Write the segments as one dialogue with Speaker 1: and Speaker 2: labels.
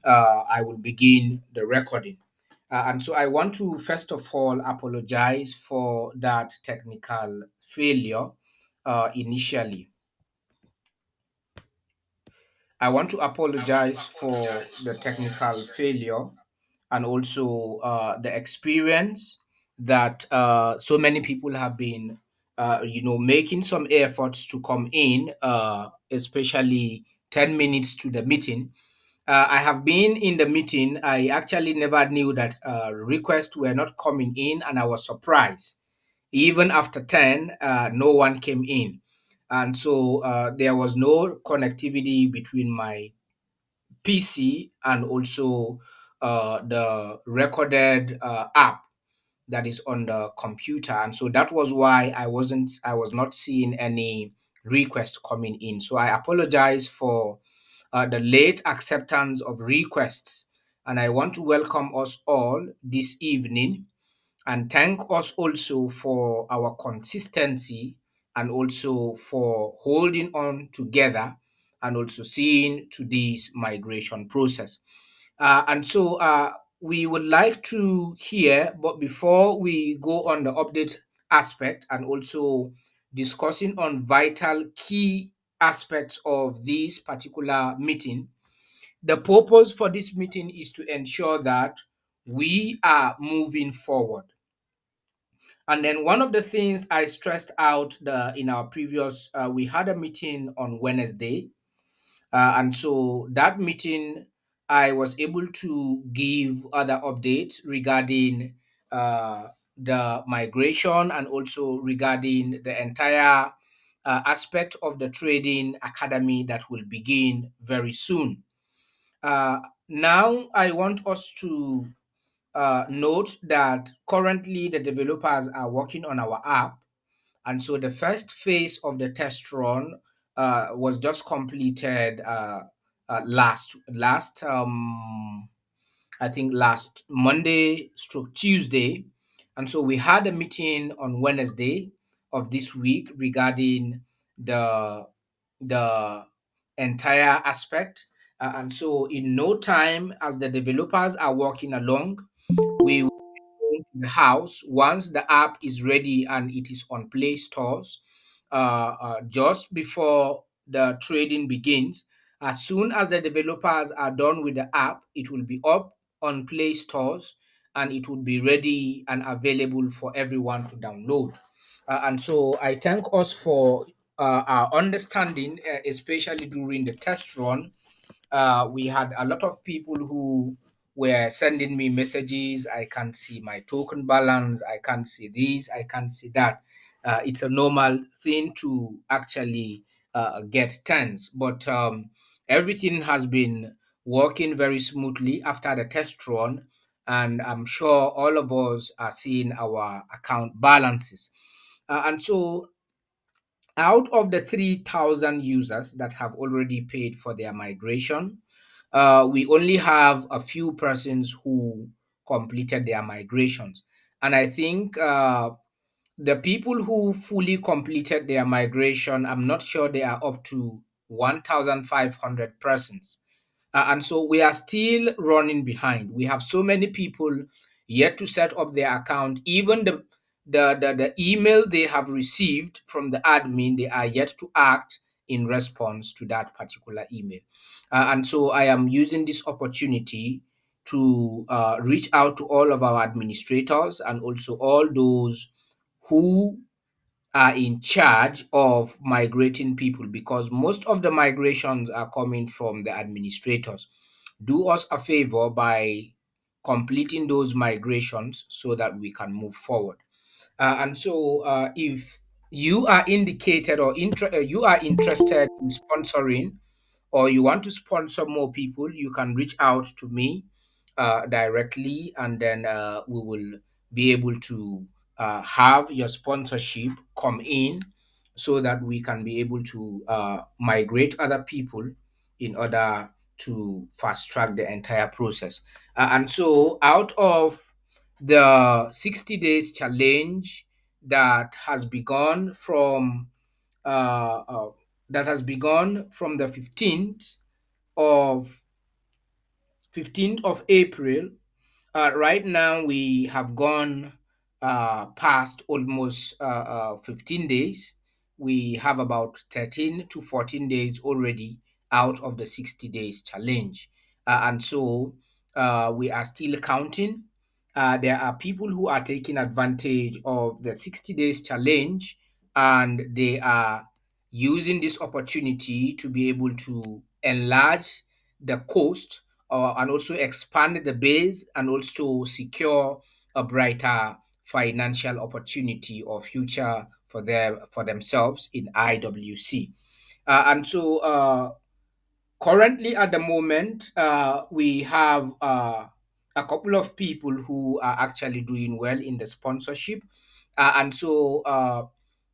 Speaker 1: I will begin the recording. And so I want to first of all apologize for that technical failure initially. I want to apologize for the technical failure and also the experience that so many people have been, making some efforts to come in, especially 10 minutes to the meeting. I have been in the meeting. I actually never knew that requests were not coming in, and I was surprised. Even after 10, no one came in. And so there was no connectivity between my PC and also the recorded app that is on the computer. And so that was why I was not seeing any request coming in. So I apologize for the late acceptance of requests. And I want to welcome us all this evening and thank us also for our consistency and also for holding on together and also seeing to this migration process. And so we would like to hear, but before we go on the update aspect and also discussing on vital key aspects of this particular meeting, the purpose for this meeting is to ensure that we are moving forward. And then one of the things I stressed out in our previous, we had a meeting on Wednesday, and so that meeting, I was able to give other updates regarding the migration and also regarding the entire aspect of the trading academy that will begin very soon. Uh, Now, I want us to note that currently the developers are working on our app, and so the first phase of the test run was just completed I think last Monday stroke Tuesday. And so we had a meeting on Wednesday of this week regarding the the entire aspect. And so in no time, as the developers are working along, we into the house once the app is ready and it is on Play Stores. Just before the trading begins, as soon as the developers are done with the app, it will be up on Play Stores and it will be ready and available for everyone to download. And so I thank us for our understanding, especially during the test run. We had a lot of people who were sending me messages. I can't see my token balance. I can't see this. I can't see that. It's a normal thing to actually get tense, but everything has been working very smoothly after the test run, and I'm sure all of us are seeing our account balances. And so out of the 3,000 users that have already paid for their migration, we only have a few persons who completed their migrations. And I think the people who fully completed their migration, I'm not sure they are up to 1,500 persons. And so we are still running behind. We have so many people yet to set up their account. Even the email they have received from the admin, they are yet to act in response to that particular email. And so I am using this opportunity to reach out to all of our administrators and also all those who are in charge of migrating people, because most of the migrations are coming from the administrators. Do us a favor by completing those migrations so that we can move forward. And so, if you are indicated or you are interested in sponsoring, or you want to sponsor more people, you can reach out to me directly, and then we will be able to have your sponsorship come in so that we can be able to migrate other people in order to fast track the entire process. And so, out of the 60 days challenge that has begun from uh, uh, the 15th of 15th of April. Right now, we have gone past almost 15 days. We have about 13 to 14 days already out of the 60 days challenge. And so we are still counting. There are people who are taking advantage of the 60 days challenge, and they are using this opportunity to be able to enlarge the coast, and also expand the base, and also secure a brighter financial opportunity or future for them, for themselves in IWC. And so currently at the moment, we have a couple of people who are actually doing well in the sponsorship. And so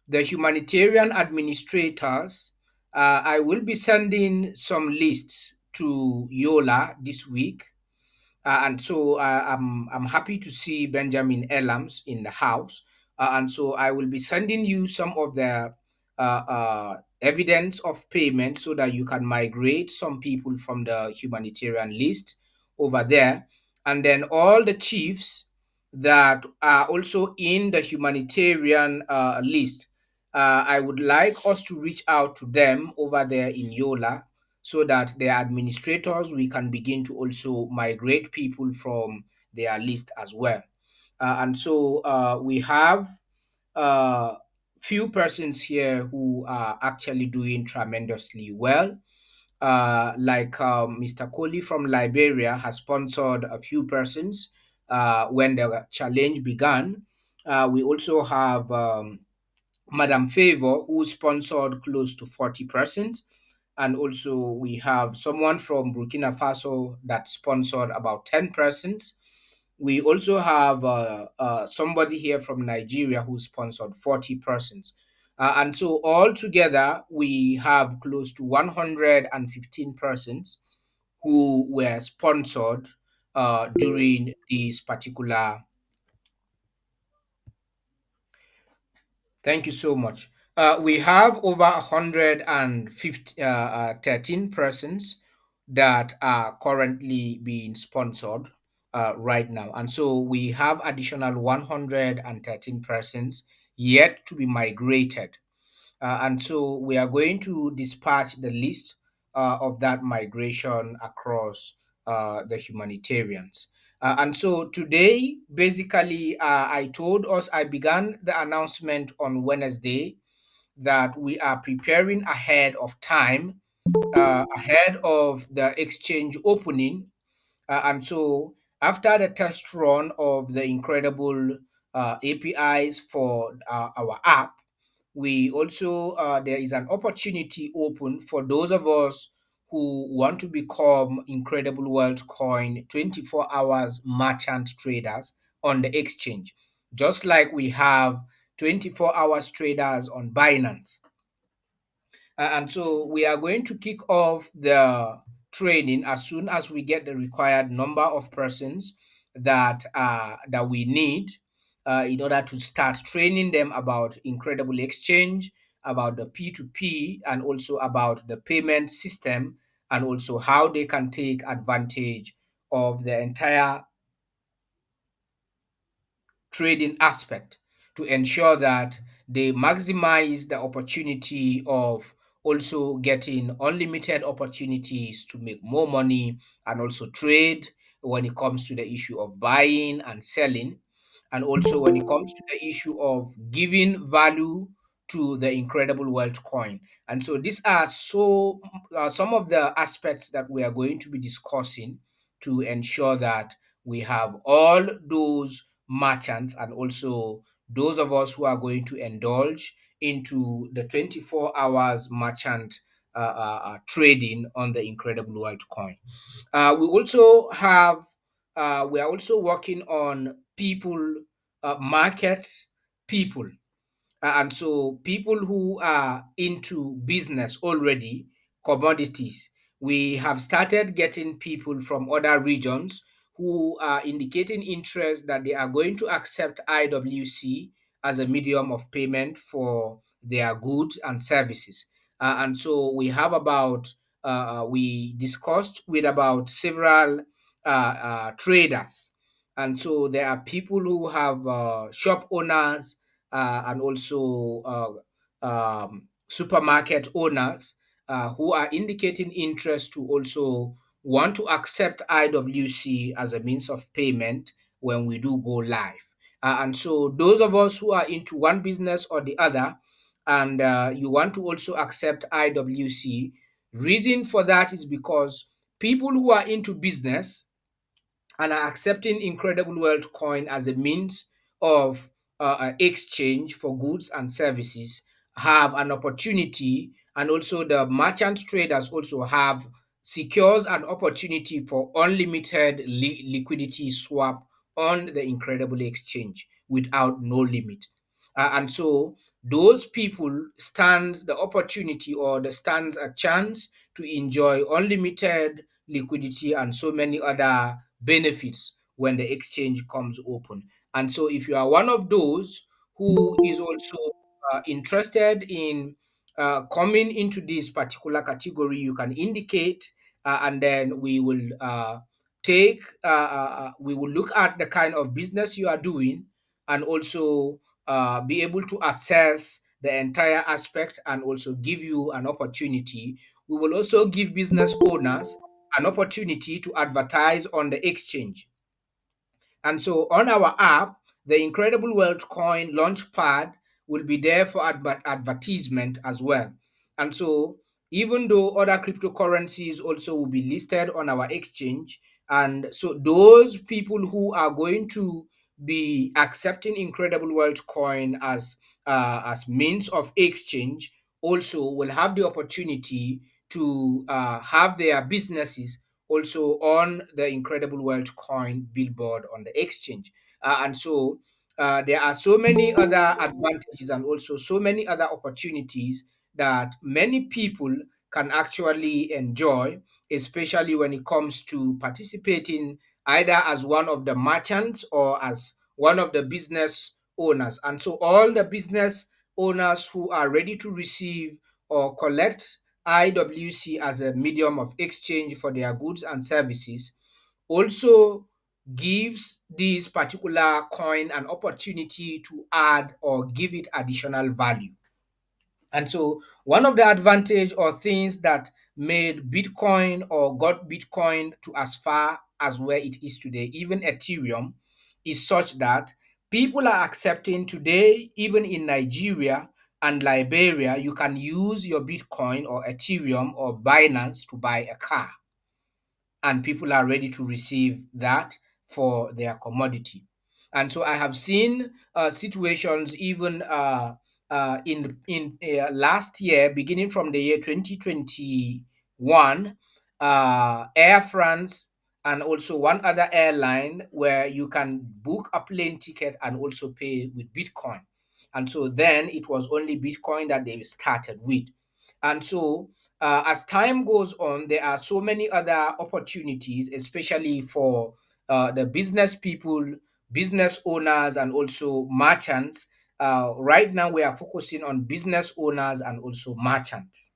Speaker 1: the humanitarian administrators, I will be sending some lists to Yola this week. And so I'm happy to see Benjamin Elams in the house. And so I will be sending you some of the evidence of payment so that you can migrate some people from the humanitarian list over there. And then all the chiefs that are also in the humanitarian list, I would like us to reach out to them over there in Yola, so that their administrators, we can begin to also migrate people from their list as well. And so we have uh, few persons here who are actually doing tremendously well. Like Mr. Coley from Liberia has sponsored a few persons when the challenge began. We also have Madam Favor, who sponsored close to 40 persons. And also, we have someone from Burkina Faso that sponsored about 10 persons. We also have somebody here from Nigeria who sponsored 40 persons. And so, all together, we have close to 115 persons who were sponsored during this particular. Thank you so much. We have over 150, 13 persons that are currently being sponsored right now. And so we have additional 113 persons yet to be migrated. And so we are going to dispatch the list of that migration across the humanitarians. And so today, basically, I told us, I began the announcement on Wednesday that we are preparing ahead of time, ahead of the exchange opening. And so after the test run of the incredible APIs for our app, we also there is an opportunity open for those of us who want to become Incredible World Coin 24 hours merchant traders on the exchange, just like we have 24 hours traders on Binance. And so we are going to kick off the training as soon as we get the required number of persons that we need in order to start training them about Incredible Exchange, about the P2P, and also about the payment system, and also how they can take advantage of the entire trading aspect to ensure that they maximize the opportunity of also getting unlimited opportunities to make more money and also trade when it comes to the issue of buying and selling, and also when it comes to the issue of giving value to the incredible wealth coin. And so these are some of the aspects that we are going to be discussing to ensure that we have all those merchants and also those of us who are going to indulge into the 24 hours merchant trading on the incredible world coin. We also have we are also working on people, market people. And so people who are into business already, commodities, we have started getting people from other regions who are indicating interest that they are going to accept IWC as a medium of payment for their goods and services. And so we have about, we discussed with about several traders. And so there are people who have shop owners and also supermarket owners who are indicating interest to also want to accept IWC as a means of payment when we do go live. And so those of us who are into one business or the other, and you want to also accept IWC, reason for that is because people who are into business and are accepting Incredible Wealth coin as a means of exchange for goods and services have an opportunity, and also the merchant traders also have secures an opportunity for unlimited liquidity swap on the Incredible Exchange without no limit. And so those people stands the opportunity or the stands a chance to enjoy unlimited liquidity and so many other benefits when the exchange comes open. And so if you are one of those who is also interested in coming into this particular category, you can indicate, and then we will we will look at the kind of business you are doing, and also be able to assess the entire aspect and also give you an opportunity. We will also give business owners an opportunity to advertise on the exchange. And so on our app, the Incredible Wealth Coin Launchpad will be there for advertisement as well. And so even though other cryptocurrencies also will be listed on our exchange, and so those people who are going to be accepting Incredible Wealth Coin as means of exchange also will have the opportunity to have their businesses also on the Incredible Wealth Coin billboard on the exchange. And so there are so many other advantages and also so many other opportunities that many people can actually enjoy, especially when it comes to participating either as one of the merchants or as one of the business owners. And so all the business owners who are ready to receive or collect IWC as a medium of exchange for their goods and services also gives this particular coin an opportunity to add or give it additional value. And so one of the advantage or things that made Bitcoin or got Bitcoin to as far as where it is today, even Ethereum, is such that people are accepting today, even in Nigeria and Liberia, you can use your Bitcoin or Ethereum or Binance to buy a car, and people are ready to receive that for their commodity. And so I have seen situations even in last year, beginning from the year 2021, Air France and also one other airline where you can book a plane ticket and also pay with Bitcoin. And so then it was only Bitcoin that they started with. And so as time goes on, there are so many other opportunities, especially for the business people, business owners, and also merchants. Right now, we are focusing on business owners and also merchants.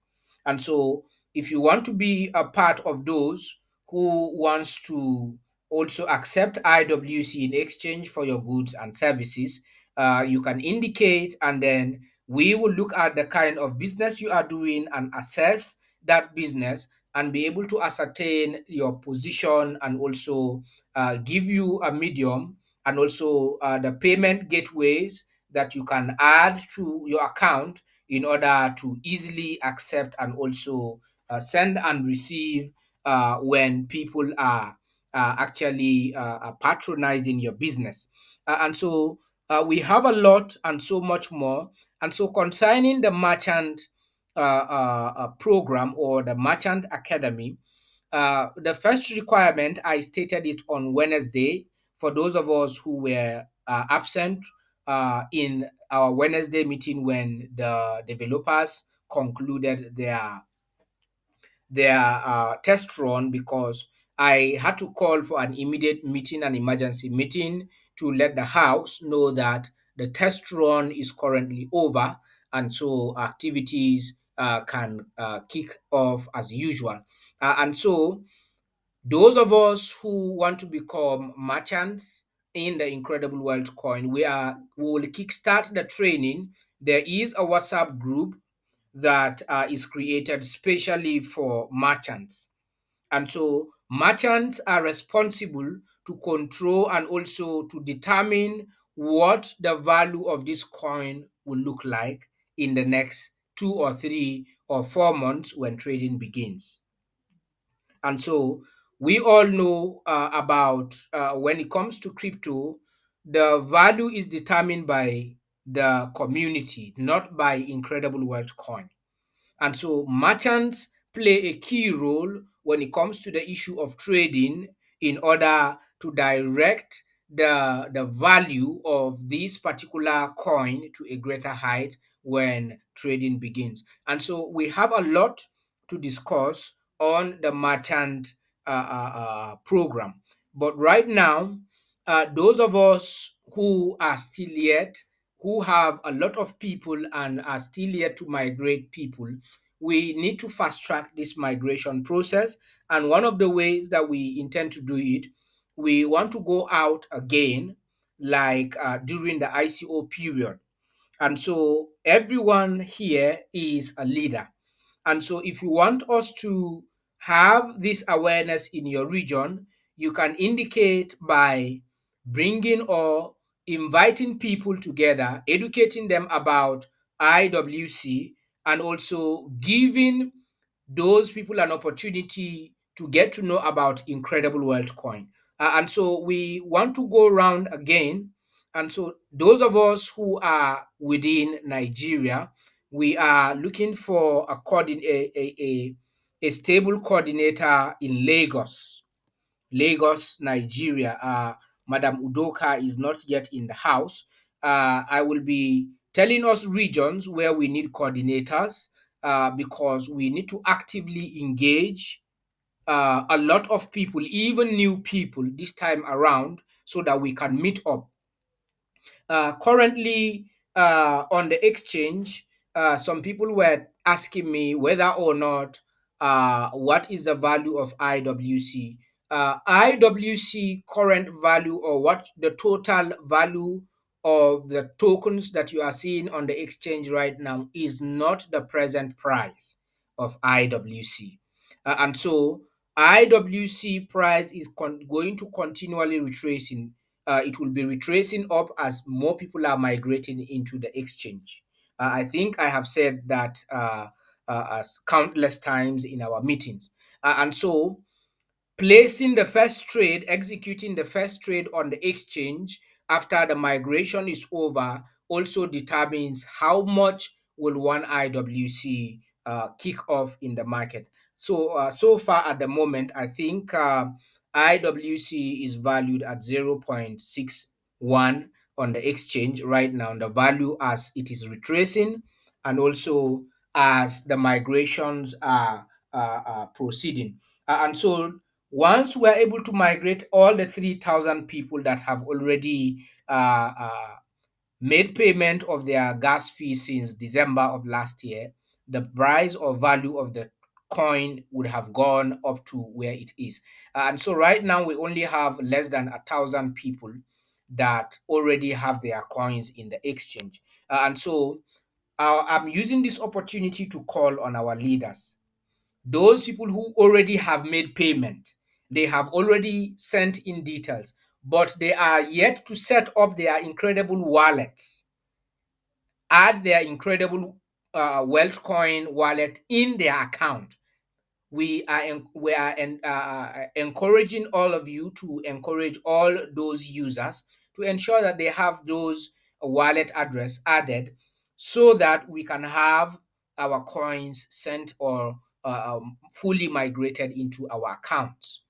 Speaker 1: And so, if you want to be a part of those who wants to also accept IWC in exchange for your goods and services, you can indicate, and then we will look at the kind of business you are doing and assess that business and be able to ascertain your position and also give you a medium and also the payment gateways that you can add to your account in order to easily accept and also send and receive when people are actually patronizing your business. And so we have a lot and so much more. And so concerning the merchant program or the merchant academy, the first requirement I stated it on Wednesday for those of us who were absent in our Wednesday meeting when the developers concluded their test run, because I had to call for an immediate meeting, an emergency meeting, to let the house know that the test run is currently over, and so activities can kick off as usual. And so Those of us who want to become merchants in the Incredible Wealth Coin, we will kickstart the training. There is a WhatsApp group that is created specially for merchants. And so merchants are responsible to control and also to determine what the value of this coin will look like in the next 2 or 3 or 4 months when trading begins. And so we all know about when it comes to crypto, the value is determined by the community, not by Incredible Wealth Coin. And so merchants play a key role when it comes to the issue of trading in order to direct the value of this particular coin to a greater height when trading begins. And so we have a lot to discuss on the merchant program. But right now, those of us who are still yet, who have a lot of people and are still yet to migrate people, we need to fast track this migration process. And one of the ways that we intend to do it, we want to go out again, like during the ICO period. And so everyone here is a leader. And so, if you want us to have this awareness in your region, you can indicate by bringing or inviting people together, educating them about IWC, and also giving those people an opportunity to get to know about Incredible Wealth Coin. And so we want to go around again. And so those of us who are within Nigeria, we are looking for a stable coordinator in Lagos, Nigeria. Madam Udoka is not yet in the house. I will be telling us regions where we need coordinators because we need to actively engage a lot of people, even new people, this time around, so that we can meet up. Currently, on the exchange, some people were asking me whether or not what is the value of IWC. IWC current value, or what the total value of the tokens that you are seeing on the exchange right now, is not the present price of IWC. And so IWC price is going to continually retracing. It will be retracing up as more people are migrating into the exchange. I think I have said that as countless times in our meetings. And so placing the first trade, executing the first trade on the exchange after the migration is over also determines how much will one IWC kick off in the market. So so far at the moment, I think IWC is valued at 0.61 on the exchange right now. The value as it is retracing, and also as the migrations are proceeding. And so once we're able to migrate all the 3,000 people that have already made payment of their gas fee since December of last year, the price or value of the coin would have gone up to where it is. And so right now we only have less than 1,000 people that already have their coins in the exchange. And so I'm using this opportunity to call on our leaders, those people who already have made payment. They have already sent in details, but they are yet to set up their Incredible wallets, add their Incredible WealthCoin wallet in their account. We are encouraging all of you to encourage all those users to ensure that they have those wallet address added, so that we can have our coins sent or fully migrated into our accounts.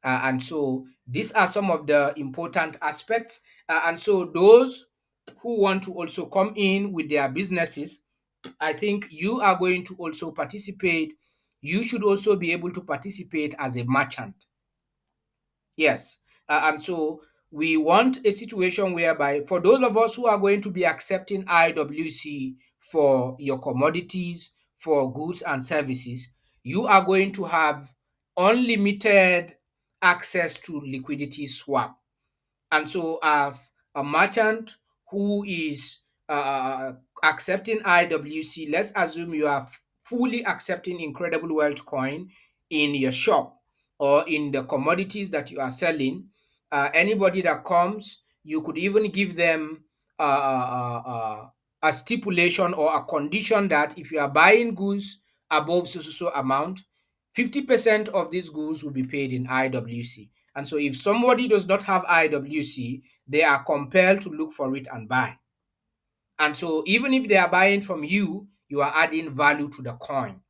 Speaker 1: And so these are some of the important aspects. And so those who want to also come in with their businesses, I think you are going to also participate. You should also be able to participate as a merchant. Yes. And so we want a situation whereby, for those of us who are going to be accepting IWC for your commodities, for goods and services, you are going to have unlimited access to liquidity swap. And so, as a merchant who is accepting IWC, let's assume you are fully accepting Incredible Wealth Coin in your shop or in the commodities that you are selling. Anybody that comes, you could even give them a stipulation or a condition that if you are buying goods above so amount, 50% of these goods will be paid in IWC. And so if somebody does not have IWC, they are compelled to look for it and buy. And so even if they are buying from you, you are adding value to the coin.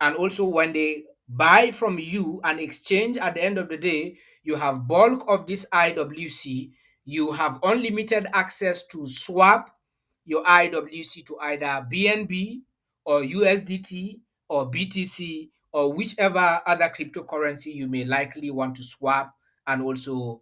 Speaker 1: And also when they buy from you and exchange at the end of the day, you have bulk of this IWC, you have unlimited access to swap your IWC to either BNB or USDT or BTC or whichever other cryptocurrency you may likely want to swap, and also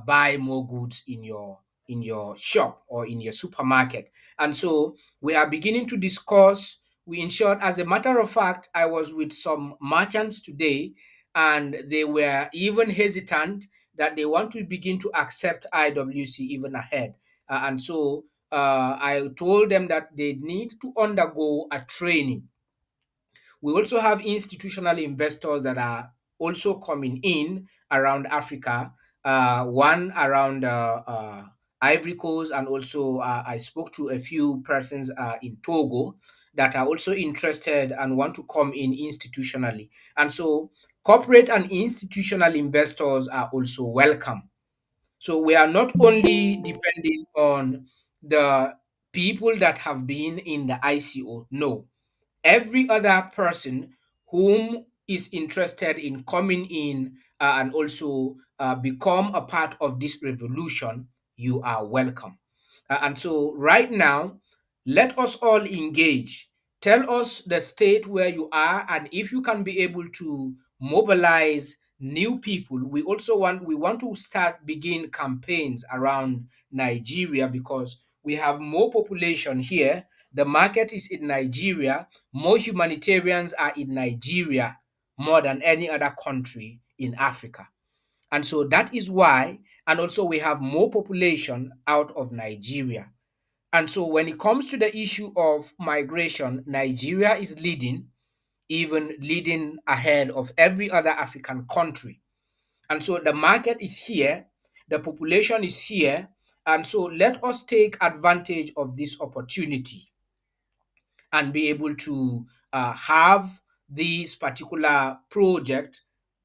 Speaker 1: buy more goods in your shop or in your supermarket. And so we are beginning to discuss. We ensured, as a matter of fact, I was with some merchants today, and they were even hesitant that they want to begin to accept IWC even ahead. And so I told them that they need to undergo a training. We also have institutional investors that are also coming in around Africa, one around Ivory Coast, and also I spoke to a few persons in Togo that are also interested and want to come in institutionally. And so corporate and institutional investors are also welcome. So we are not only depending on the people that have been in the ICO. No, every other person whom is interested in coming in and also become a part of this revolution, you are welcome. And so, right now, let us all engage. Tell us the state where you are, and if you can be able to mobilize new people. We want to start begin campaigns around Nigeria because we have more population here. The market is in Nigeria. More humanitarians are in Nigeria more than any other country in Africa. And so that is why, and also we have more population out of Nigeria. And so when it comes to the issue of migration, Nigeria is leading, even leading ahead of every other African country. And so the market is here, the population is here. And so let us take advantage of this opportunity and be able to have this particular project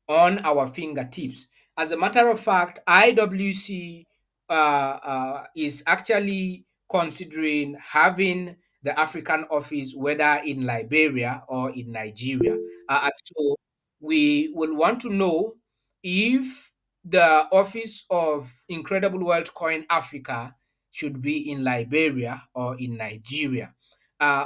Speaker 1: on our fingertips. As a matter of fact, IWC is actually considering having the African office, whether in Liberia or in Nigeria. And so we will want to know if the office of Incredible Wealth Coin Africa should be in Liberia or in Nigeria.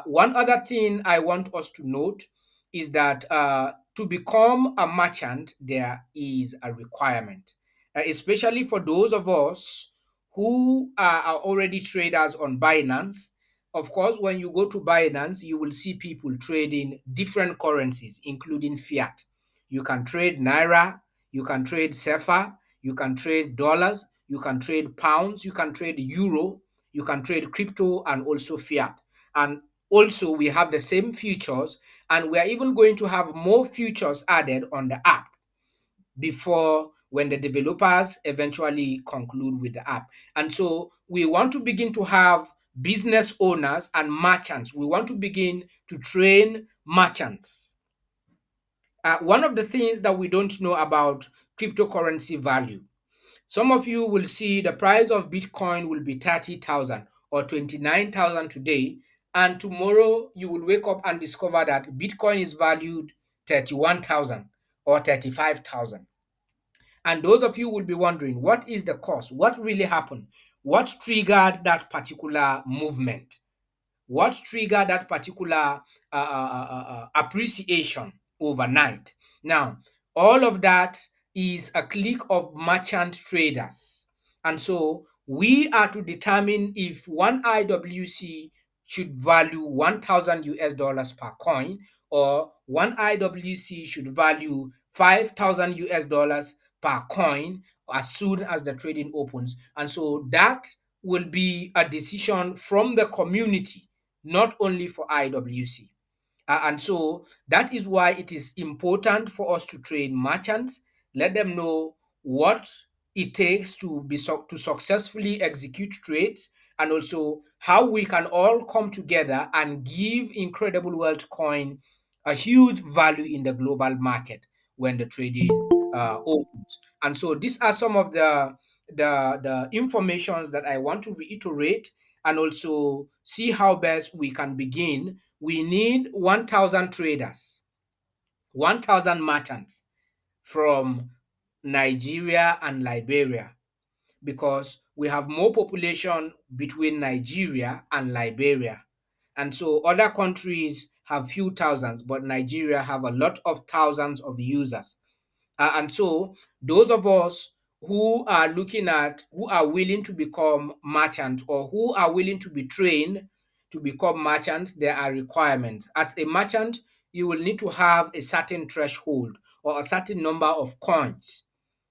Speaker 1: One other thing I want us to note is that to become a merchant, there is a requirement, especially for those of us who are already traders on Binance. Of course, when you go to Binance, you will see people trading different currencies, including fiat. You can trade Naira, you can trade SEFA, you can trade dollars, you can trade pounds, you can trade euro, you can trade crypto and also fiat. And also, we have the same features, and we are even going to have more features added on the app before when the developers eventually conclude with the app. And so we want to begin to have business owners and merchants. We want to begin to train merchants. One of the things that we don't know about cryptocurrency value, some of you will see the price of Bitcoin will be 30,000 or 29,000 today, and tomorrow you will wake up and discover that Bitcoin is valued 31,000 or 35,000. And those of you will be wondering, what is the cause? What really happened? What triggered that particular movement? What triggered that particular appreciation overnight? Now, all of that is a clique of merchant traders. And so we are to determine if one IWC should value 1,000 US dollars per coin, or one IWC should value 5,000 US dollars per coin as soon as the trading opens. And so that will be a decision from the community, not only for IWC. And so that is why it is important for us to train merchants, let them know what it takes to to successfully execute trades, and also how we can all come together and give Incredible Wealth Coin a huge value in the global market when the trading opens. And so these are some of the informations that I want to reiterate, and also see how best we can begin. We need 1,000 traders, 1,000 merchants from Nigeria and Liberia, because we have more population between Nigeria and Liberia. And so other countries have few thousands, but Nigeria have a lot of thousands of users. And so those of us who are looking at, who are willing to become merchants, or who are willing to be trained to become merchants, there are requirements. As a merchant, you will need to have a certain threshold or a certain number of coins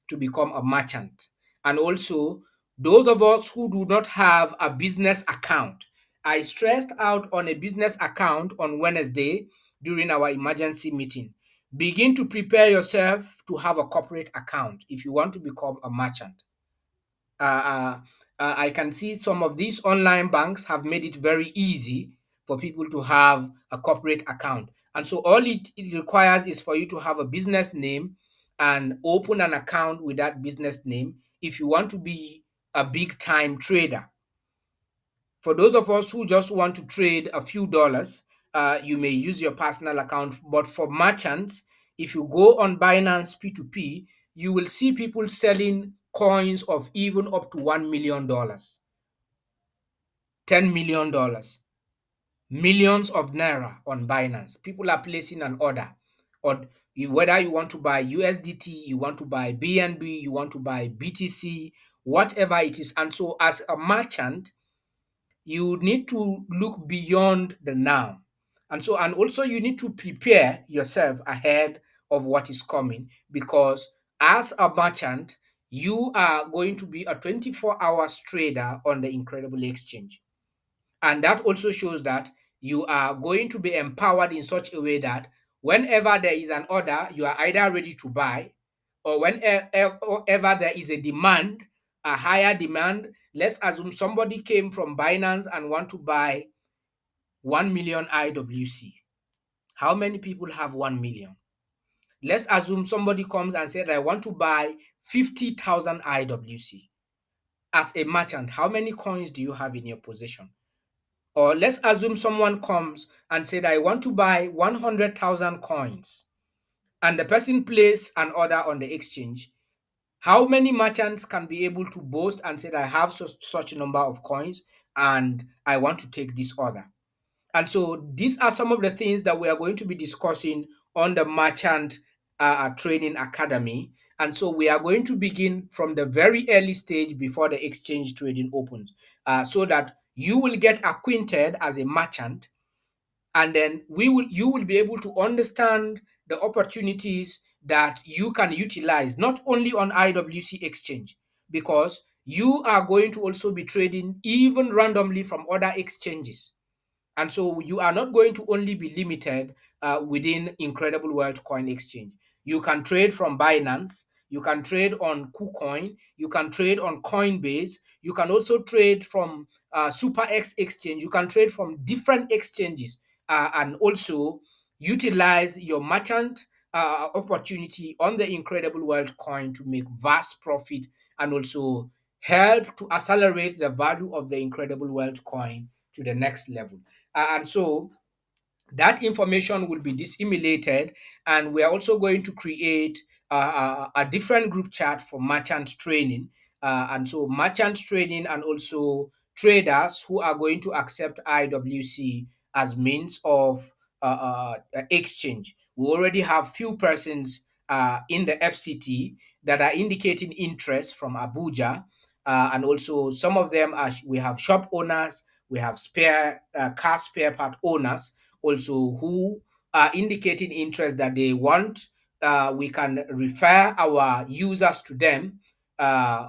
Speaker 1: to become a merchant. And also, those of us who do not have a business account, I stressed out on a business account on Wednesday during our emergency meeting. Begin to prepare yourself to have a corporate account if you want to become a merchant. Uh, uh, I can see some of these online banks have made it very easy for people to have a corporate account. And so all it requires is for you to have a business name and open an account with that business name if you want to be a big time trader. For those of us who just want to trade a few dollars, you may use your personal account. But for merchants, if you go on Binance P2P, you will see people selling coins of even up to $1 million, $10 million, millions of naira on Binance. People are placing an order, or whether you want to buy USDT, you want to buy BNB, you want to buy BTC, whatever it is. And so, as a merchant, you need to look beyond the now. And so, and also you need to prepare yourself ahead of what is coming, because as a merchant, you are going to be a 24 hours trader on the Incredible Exchange. And that also shows that you are going to be empowered in such a way that whenever there is an order, you are either ready to buy, or whenever there is a demand, a higher demand. Let's assume somebody came from Binance and want to buy 1 million IWC. How many people have 1 million? Let's assume somebody comes and said, I want to buy 50,000 IWC. As a merchant, how many coins do you have in your possession? Or let's assume someone comes and said, I want to buy 100,000 coins, and the person placed an order on the exchange. How many merchants can be able to boast and say, I have such a number of coins and I want to take this order? And so these are some of the things that we are going to be discussing on the Merchant Training Academy. And so we are going to begin from the very early stage before the exchange trading opens, so that you will get acquainted as a merchant, and then you will be able to understand the opportunities that you can utilize not only on IWC exchange, because you are going to also be trading even randomly from other exchanges. And so you are not going to only be limited within Incredible Wealth Coin Exchange. You can trade from Binance, you can trade on KuCoin, you can trade on Coinbase, you can also trade from SuperX Exchange, you can trade from different exchanges, and also utilize your merchant opportunity on the Incredible Wealth Coin to make vast profit, and also help to accelerate the value of the Incredible Wealth Coin to the next level. And so that information will be disseminated, and we are also going to create a different group chat for merchant training. And so merchant training and also traders who are going to accept IWC as means of exchange. We already have few persons in the FCT that are indicating interest from Abuja, and also some of them are, we have shop owners, we have car spare part owners also, who are indicating interest that they want we can refer our users to them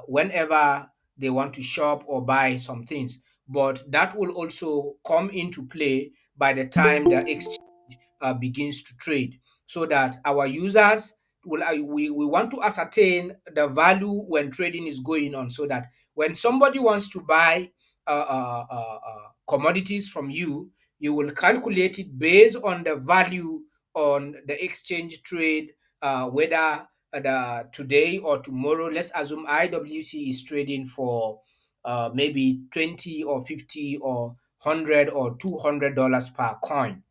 Speaker 1: whenever they want to shop or buy some things. But that will also come into play by the time the exchange begins to trade, so that our users will we want to ascertain the value when trading is going on, so that when somebody wants to buy commodities from you, you will calculate it based on the value on the exchange trade, whether today or tomorrow. Let's assume IWC is trading for maybe 20 or 50 or 100 or $200 per coin.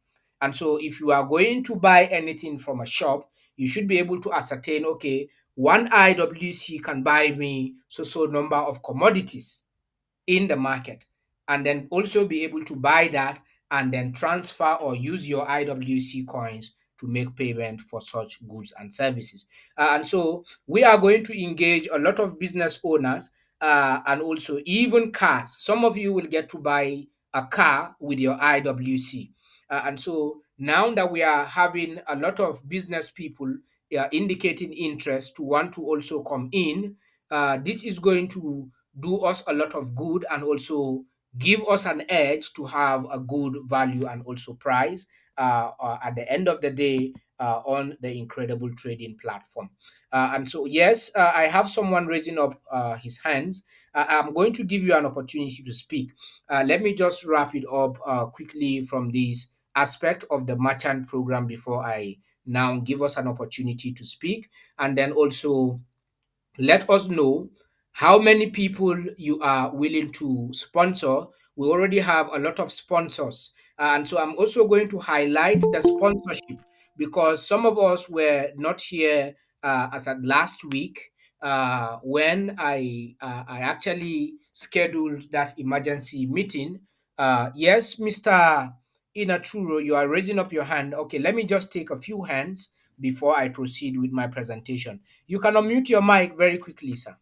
Speaker 1: And so if you are going to buy anything from a shop, you should be able to ascertain, okay, one IWC can buy me so number of commodities in the market, and then also be able to buy that and then transfer or use your IWC coins to make payment for such goods and services. And so we are going to engage a lot of business owners, and also even cars. Some of you will get to buy a car with your IWC. And so now that we are having a lot of business people indicating interest to want to also come in, this is going to do us a lot of good and also give us an edge to have a good value and also price at the end of the day on the incredible trading platform. And so, yes, I have someone raising up his hands. I'm going to give you an opportunity to speak. Let me just wrap it up quickly from this aspect of the merchant program before I now give us an opportunity to speak, and then also let us know how many people you are willing to sponsor. We already have a lot of sponsors. And so I'm also going to highlight the sponsorship, because some of us were not here as at last week when I actually scheduled that emergency meeting. Yes, Mr. Inaturo, you are raising up your hand. Okay, let me just take a few hands before I proceed with my presentation. You can unmute your mic very quickly, sir.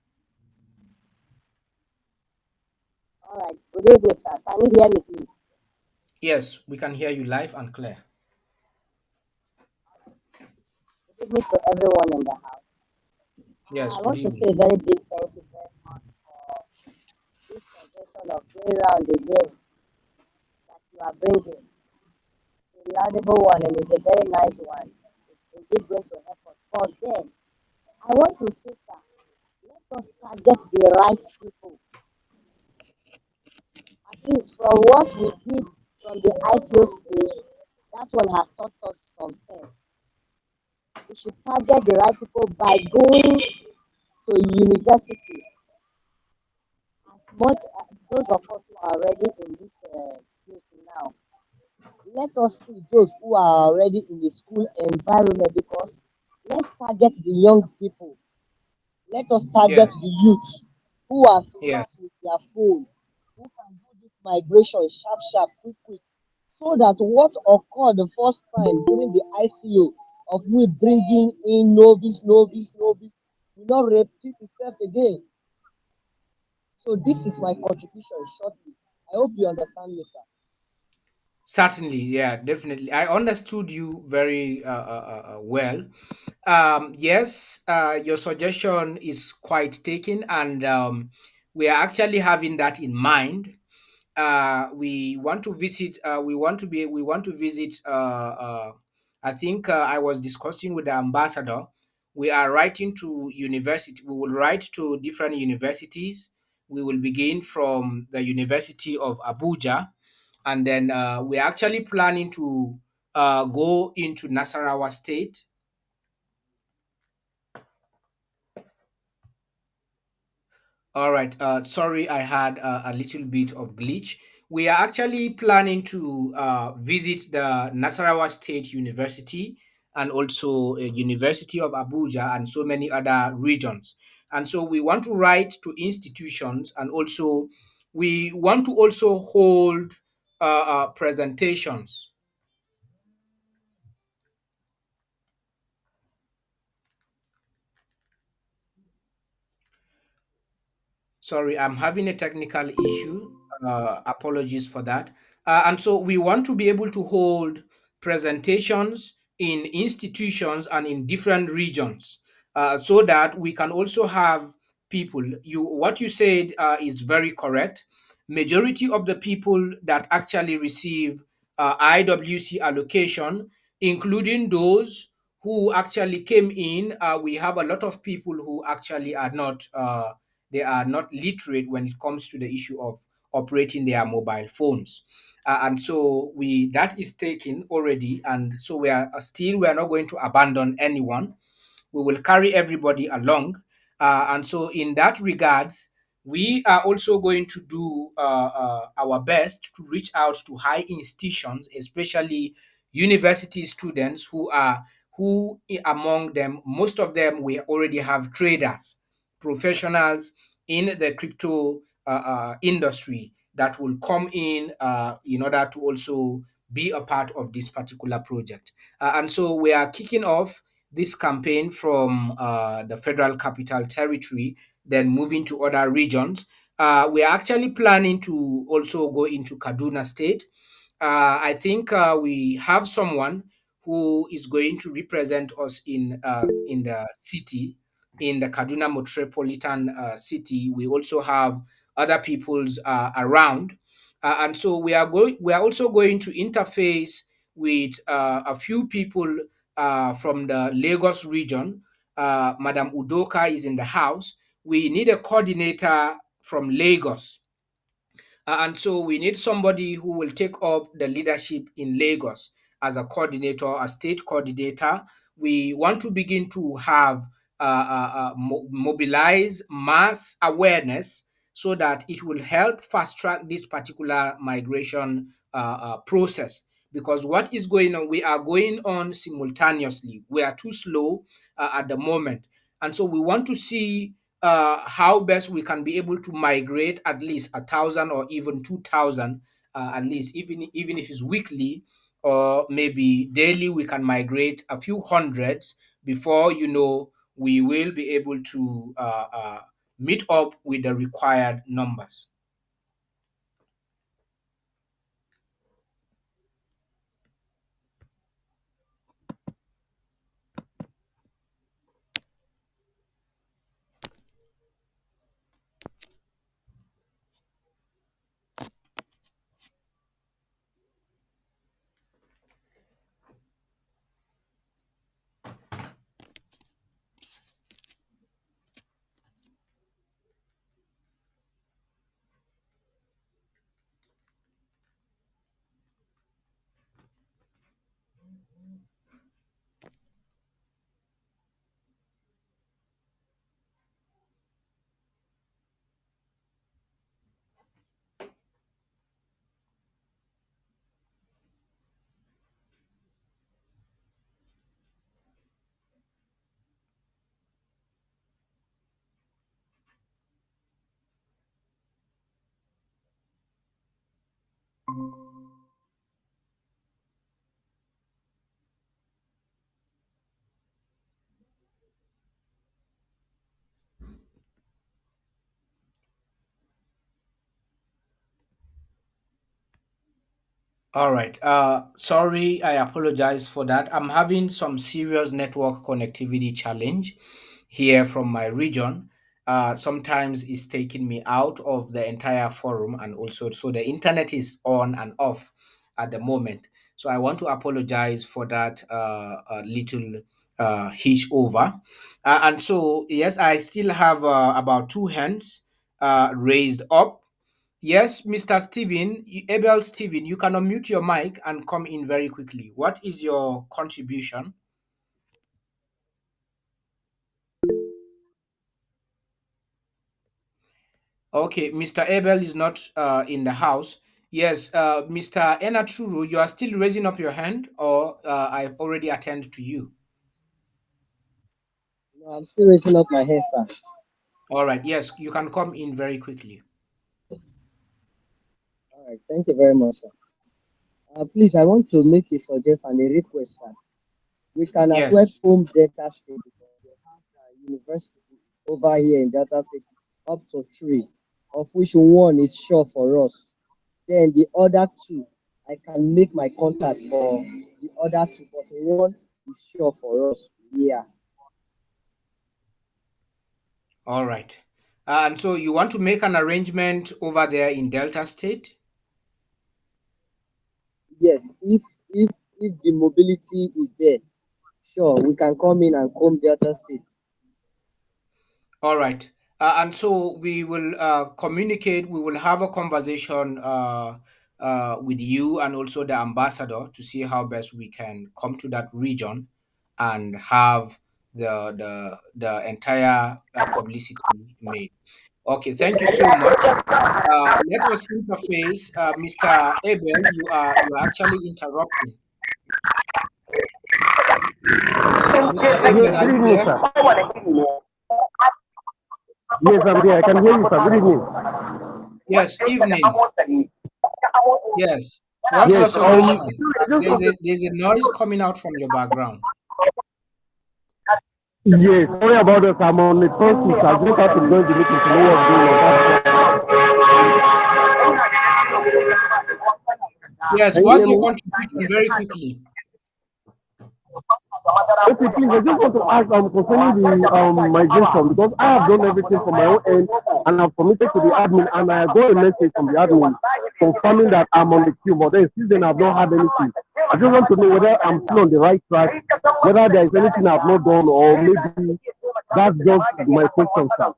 Speaker 2: All right. Good evening, sir. Can you hear me, please?
Speaker 1: Yes, we can hear you live and clear.
Speaker 2: Good evening to everyone in the house.
Speaker 1: Yes,
Speaker 2: I
Speaker 1: good
Speaker 2: want to
Speaker 1: evening.
Speaker 2: say a very big thank you very much for this suggestion of going round again that you are bringing. It's a laudable one and it's a very nice one. It's indeed going to help us. But then, I want to say, sir, let us target the right people. At least from what we did from the ICO stage, that one has taught us some sense. We should target the right people by going to university. As much as those of us who are already in this place now, let us see those who are already in the school environment, because let's target the young people. Let us target
Speaker 1: Yes,
Speaker 2: the youth who are
Speaker 1: yes.
Speaker 2: smart with their phone, who can do this migration sharp, sharp, quick, quick, so that what occurred the first time during the ICO of we bringing in novice, novice, novice, will not repeat itself again. So this is my contribution shortly. I hope you understand me, sir.
Speaker 1: Certainly, yeah, definitely. I understood you very well. Yes, your suggestion is quite taken, and we are actually having that in mind. We want to visit. We want to be. We want to visit. I think I was discussing with the ambassador. We are writing to university. We will write to different universities. We will begin from the University of Abuja, and then we're actually planning to go into Nasarawa State. All right. Sorry, I had a little bit of glitch. We are actually planning to visit the Nasarawa State University and also University of Abuja and so many other regions. And so we want to write to institutions, and also we want to also hold presentations. Sorry, I'm having a technical issue. Apologies for that. And so we want to be able to hold presentations in institutions and in different regions, so that we can also have people. You what you said is very correct. Majority of the people that actually receive IWC allocation, including those who actually came in, we have a lot of people who actually are not they are not literate when it comes to the issue of operating their mobile phones. And so we that is taken already, and so we are not going to abandon anyone. We will carry everybody along. And so, in that regards, we are also going to do our best to reach out to high institutions, especially university students who among them, most of them, we already have traders, professionals in the crypto industry that will come in order to also be a part of this particular project. And so we are kicking off this campaign from the Federal Capital Territory, then moving to other regions. We are actually planning to also go into Kaduna State. I think we have someone who is going to represent us in the city, in the Kaduna metropolitan city. We also have other peoples around, and so we are going. We are also going to interface with a few people from the Lagos region. Madam Udoka is in the house. We need a coordinator from Lagos. And so we need somebody who will take up the leadership in Lagos as a coordinator, a state coordinator. We want to begin to have mobilize mass awareness so that it will help fast track this particular migration process. Because what is going on, we are going on simultaneously. We are too slow at the moment. And so we want to see how best we can be able to migrate at least 1,000 or even 2,000, at least, even if it's weekly or maybe daily, we can migrate a few hundreds before we will be able to meet up with the required numbers. All right. Sorry, I apologize for that. I'm having some serious network connectivity challenge here from my region. Sometimes it's taking me out of the entire forum, and also so the internet is on and off at the moment. So I want to apologize for that little hitch over. And so yes, I still have about two hands raised up. Yes, Mr. Abel Steven, you can unmute your mic and come in very quickly. What is your contribution? Okay, Mr. Abel is not in the house. Yes, Mr. Enaturu, you are still raising up your hand, or I've already attended to you.
Speaker 2: No, I'm still raising up my hand, sir.
Speaker 1: All right, yes, you can come in very quickly.
Speaker 2: All right, thank you very much, sir. Please, I want to make a suggestion and a request, sir. We can as well
Speaker 1: Yes.
Speaker 2: form Delta State because we have university over here in Delta State up to three, of which one is sure for us. Then the other two. I can make my contact for the other two, but one is sure for us. Yeah.
Speaker 1: All right. And so you want to make an arrangement over there in Delta State?
Speaker 2: Yes, if the mobility is there, sure, we can come in and come Delta State.
Speaker 1: All right. And so we will communicate, we will have a conversation with you and also the ambassador to see how best we can come to that region and have the entire publicity made. Okay, thank you so much. Let us interface. Mr. Abel, you are actually interrupting. Mr.
Speaker 3: Yes,
Speaker 1: Abel, are
Speaker 3: good
Speaker 1: you
Speaker 3: evening,
Speaker 1: there?
Speaker 3: sir. Yes, I'm there. I can hear you, sir. Good evening.
Speaker 1: Yes, evening. Yes. What's
Speaker 3: Yes,
Speaker 1: your suggestion?
Speaker 3: I just want to,
Speaker 1: There's a noise coming out from your background.
Speaker 3: yes, sorry about this. I'm on the phone. I just have to join the meeting to know what's going on.
Speaker 1: Yes.
Speaker 3: Can you
Speaker 1: What's
Speaker 3: hear
Speaker 1: your
Speaker 3: me?
Speaker 1: contribution very quickly?
Speaker 3: Okay, please, I just want to ask concerning the migration because I have done everything from my own end and I've committed to the admin and I got a message from the admin confirming that I'm on the queue, but then since then I've not had anything. I just want to know whether I'm still on the right track, whether there is anything I've not done, or maybe that's just my question, sir.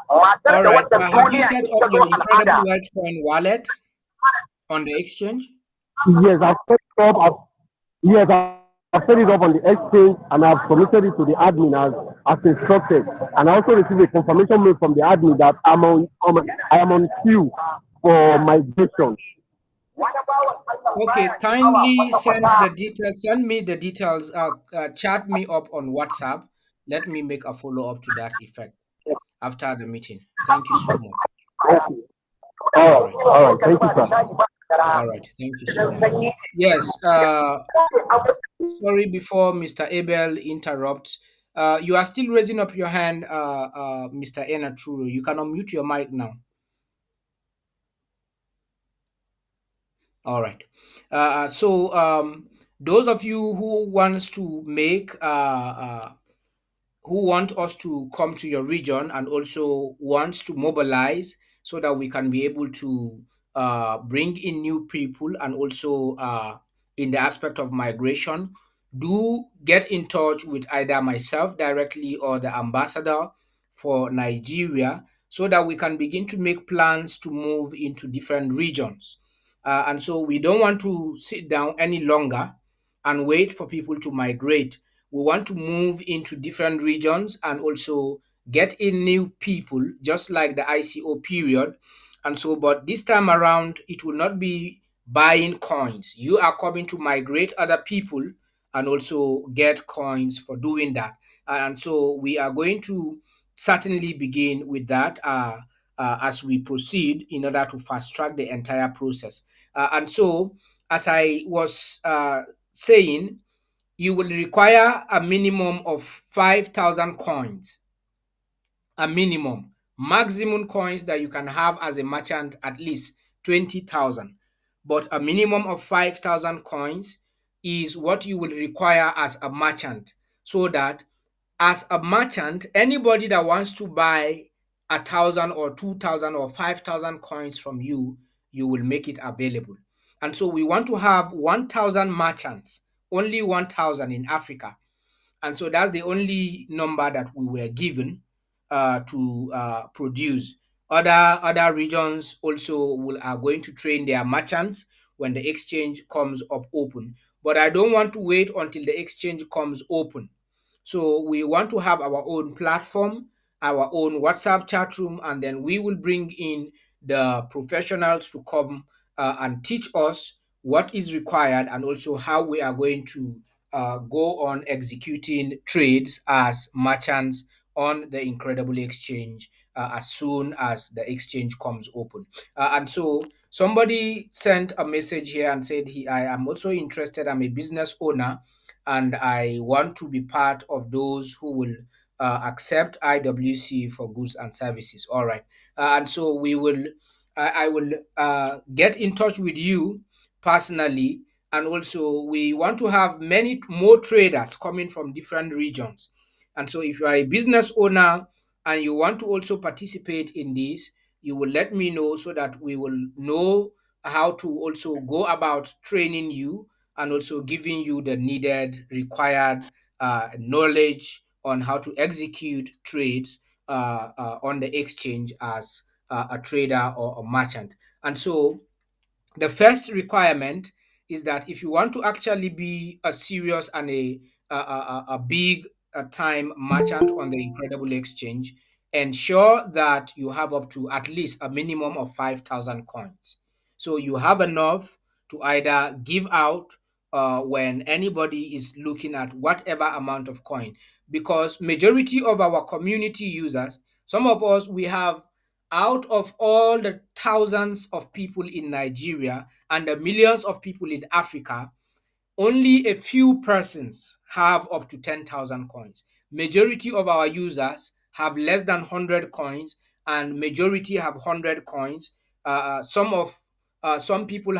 Speaker 1: All right. Have you set up your Incredible Wealth Coin wallet on the exchange?
Speaker 3: Yes, I've set it up. Yes, I've set it up on the exchange and I've submitted it to the admin as instructed. And I also received a confirmation mail from the admin that I am on queue for migration.
Speaker 1: Okay. Kindly send the details. Send me the details. Chat me up on WhatsApp. Let me make a follow up to that effect after the meeting. Thank you so much.
Speaker 3: Okay.
Speaker 1: All right.
Speaker 3: All right. Thank you, sir.
Speaker 1: All right. Thank you so much. Yes. Sorry, before Mr. Abel interrupts, you are still raising up your hand, Mr. Enaturu. You can unmute your mic now. All right. Those of you who wants to make who want us to come to your region and also wants to mobilize so that we can be able to bring in new people and also in the aspect of migration, do get in touch with either myself directly or the ambassador for Nigeria so that we can begin to make plans to move into different regions. And so we don't want to sit down any longer and wait for people to migrate. We want to move into different regions and also get in new people, just like the ICO period. And so, but this time around, it will not be buying coins. You are coming to migrate other people and also get coins for doing that. And so, we are going to certainly begin with that as we proceed in order to fast track the entire process. And so, as I was saying, you will require a minimum of 5,000 coins, a minimum. Maximum coins that you can have as a merchant, at least 20,000. But a minimum of 5,000 coins is what you will require as a merchant, so that as a merchant, anybody that wants to buy 1,000 or 2,000 or 5,000 coins from you, you will make it available. And so we want to have 1,000 merchants, only 1,000 in Africa. And so that's the only number that we were given to produce. Other regions also are going to train their merchants when the exchange comes up open. But I don't want to wait until the exchange comes open. So we want to have our own platform, our own WhatsApp chat room, and then we will bring in the professionals to come and teach us what is required and also how we are going to go on executing trades as merchants on the Incredible Exchange as soon as the exchange comes open. And so somebody sent a message here and said, I am also interested. I'm a business owner and I want to be part of those who will accept IWC for goods and services. All right. And so I will get in touch with you personally, and also we want to have many more traders coming from different regions. And so if you are a business owner and you want to also participate in this, you will let me know so that we will know how to also go about training you and also giving you the needed required knowledge on how to execute trades on the exchange as a trader or a merchant. And so the first requirement is that if you want to actually be a serious and a big time merchant on the Incredible Exchange, ensure that you have up to at least a minimum of 5,000 coins. So you have enough to either give out when anybody is looking at whatever amount of coin, because majority of our community users, some of us, we have, out of all the thousands of people in Nigeria and the millions of people in Africa, only a few persons have up to 10,000 coins. Majority of our users have less than 100 coins, and majority have 100 coins. Some people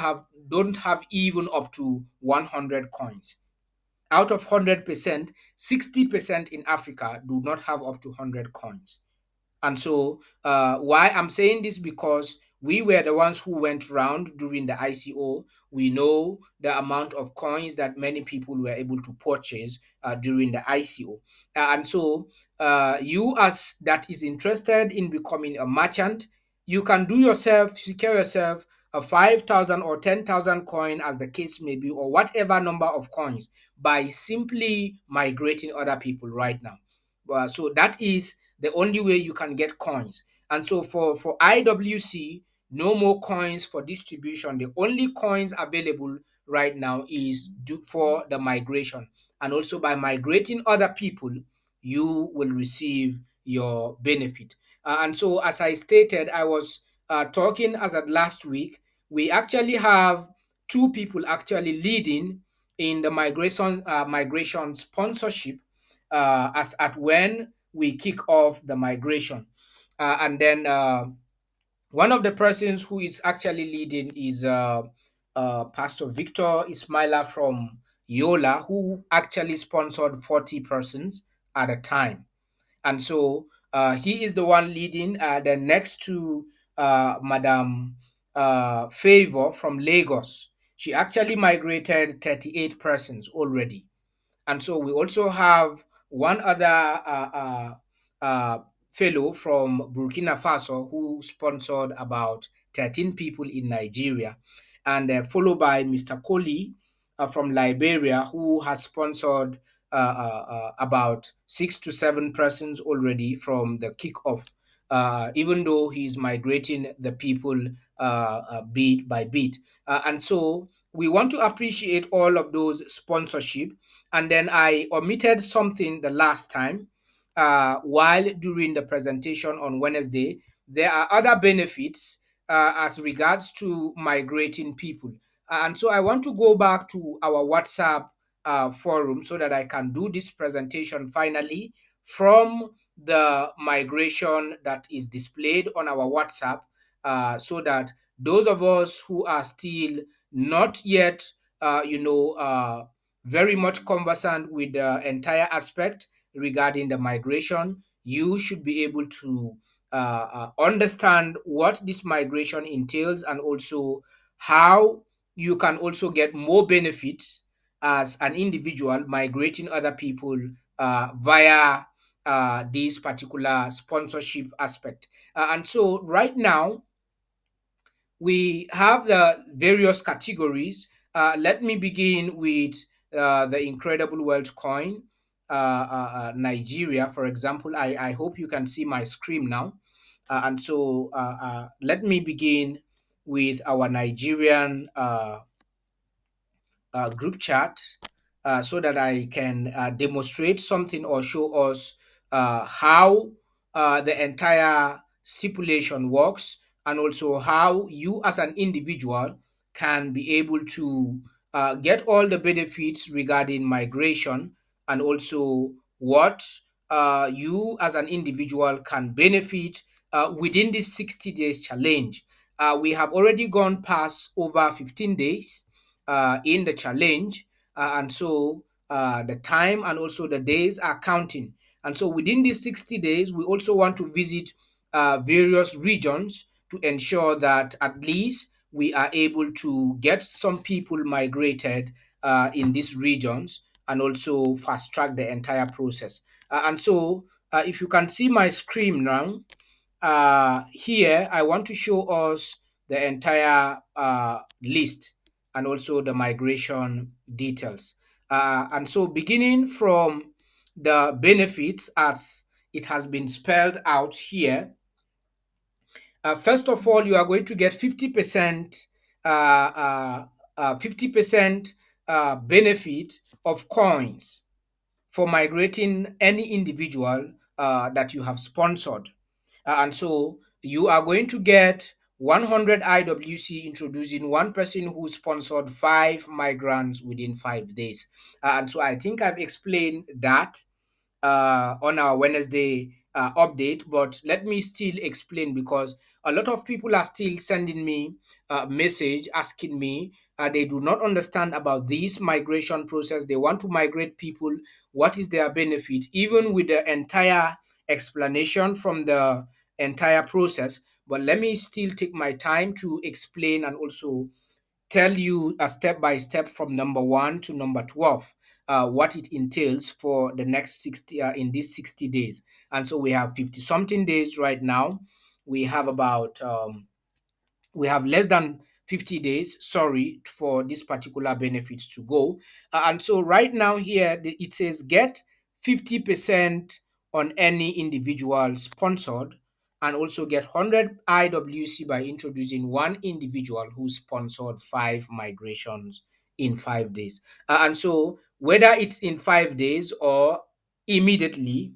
Speaker 1: don't have even up to 100 coins. Out of 100%, 60% in Africa do not have up to 100 coins. And so, why I'm saying this, because we were the ones who went round during the ICO. We know the amount of coins that many people were able to purchase during the ICO. And so, you as that is interested in becoming a merchant, you can do yourself, secure yourself a 5,000 or 10,000 coin, as the case may be, or whatever number of coins, by simply migrating other people right now. So that is the only way you can get coins. And so for IWC, no more coins for distribution. The only coins available right now is for the migration. And also by migrating other people, you will receive your benefit. And so, as I stated, I was talking as at last week, we actually have two people actually leading in the migration sponsorship as at when we kick off the migration. And then one of the persons who is actually leading is Pastor Victor Ismaila from Yola, who actually sponsored 40 persons at a time. And so he is the one leading. Then next to Madam Favor from Lagos, she actually migrated 38 persons already. And so we also have one other fellow from Burkina Faso who sponsored about 13 people in Nigeria, and followed by Mr. Koli from Liberia, who has sponsored about 6 to 7 persons already from the kickoff. Even though he's migrating the people bit by bit. And so we want to appreciate all of those sponsorship. And then I omitted something the last time while during the presentation on Wednesday. There are other benefits as regards to migrating people. And so I want to go back to our WhatsApp forum so that I can do this presentation finally from the migration that is displayed on our WhatsApp, so that those of us who are still not yet, very much conversant with the entire aspect regarding the migration, you should be able to understand what this migration entails, and also how you can also get more benefits as an individual migrating other people via this particular sponsorship aspect. And so right now, we have the various categories. Let me begin with the Incredible Wealth Coin, Nigeria, for example. I hope you can see my screen now. And so let me begin with our Nigerian group chat so that I can demonstrate something or show us how the entire stipulation works, and also how you as an individual can be able to get all the benefits regarding migration, and also what you as an individual can benefit within this 60 days challenge. We have already gone past over 15 days, in the challenge. And so the time and also the days are counting. And so within these 60 days, we also want to visit various regions to ensure that at least we are able to get some people migrated in these regions and also fast track the entire process. And so if you can see my screen now, here I want to show us the entire list and also the migration details. And so beginning from the benefits as it has been spelled out here, first of all, you are going to get 50% 50% benefit of coins for migrating any individual that you have sponsored. And so you are going to get 100 IWC introducing one person who sponsored five migrants within 5 days. And so I think I've explained that on our Wednesday update, but let me still explain because a lot of people are still sending me a message asking me they do not understand about this migration process. They want to migrate people. What is their benefit? Even with the entire explanation from the entire process. But let me still take my time to explain and also tell you a step by step from number 1 to number 12 what it entails for the next 60 in these 60 days. And so we have 50 something days right now. We have about we have less than 50 days, sorry, for this particular benefits to go. And so right now here it says get 50% on any individual sponsored and also get 100 IWC by introducing one individual who sponsored five migrations in 5 days. And so whether it's in 5 days or immediately,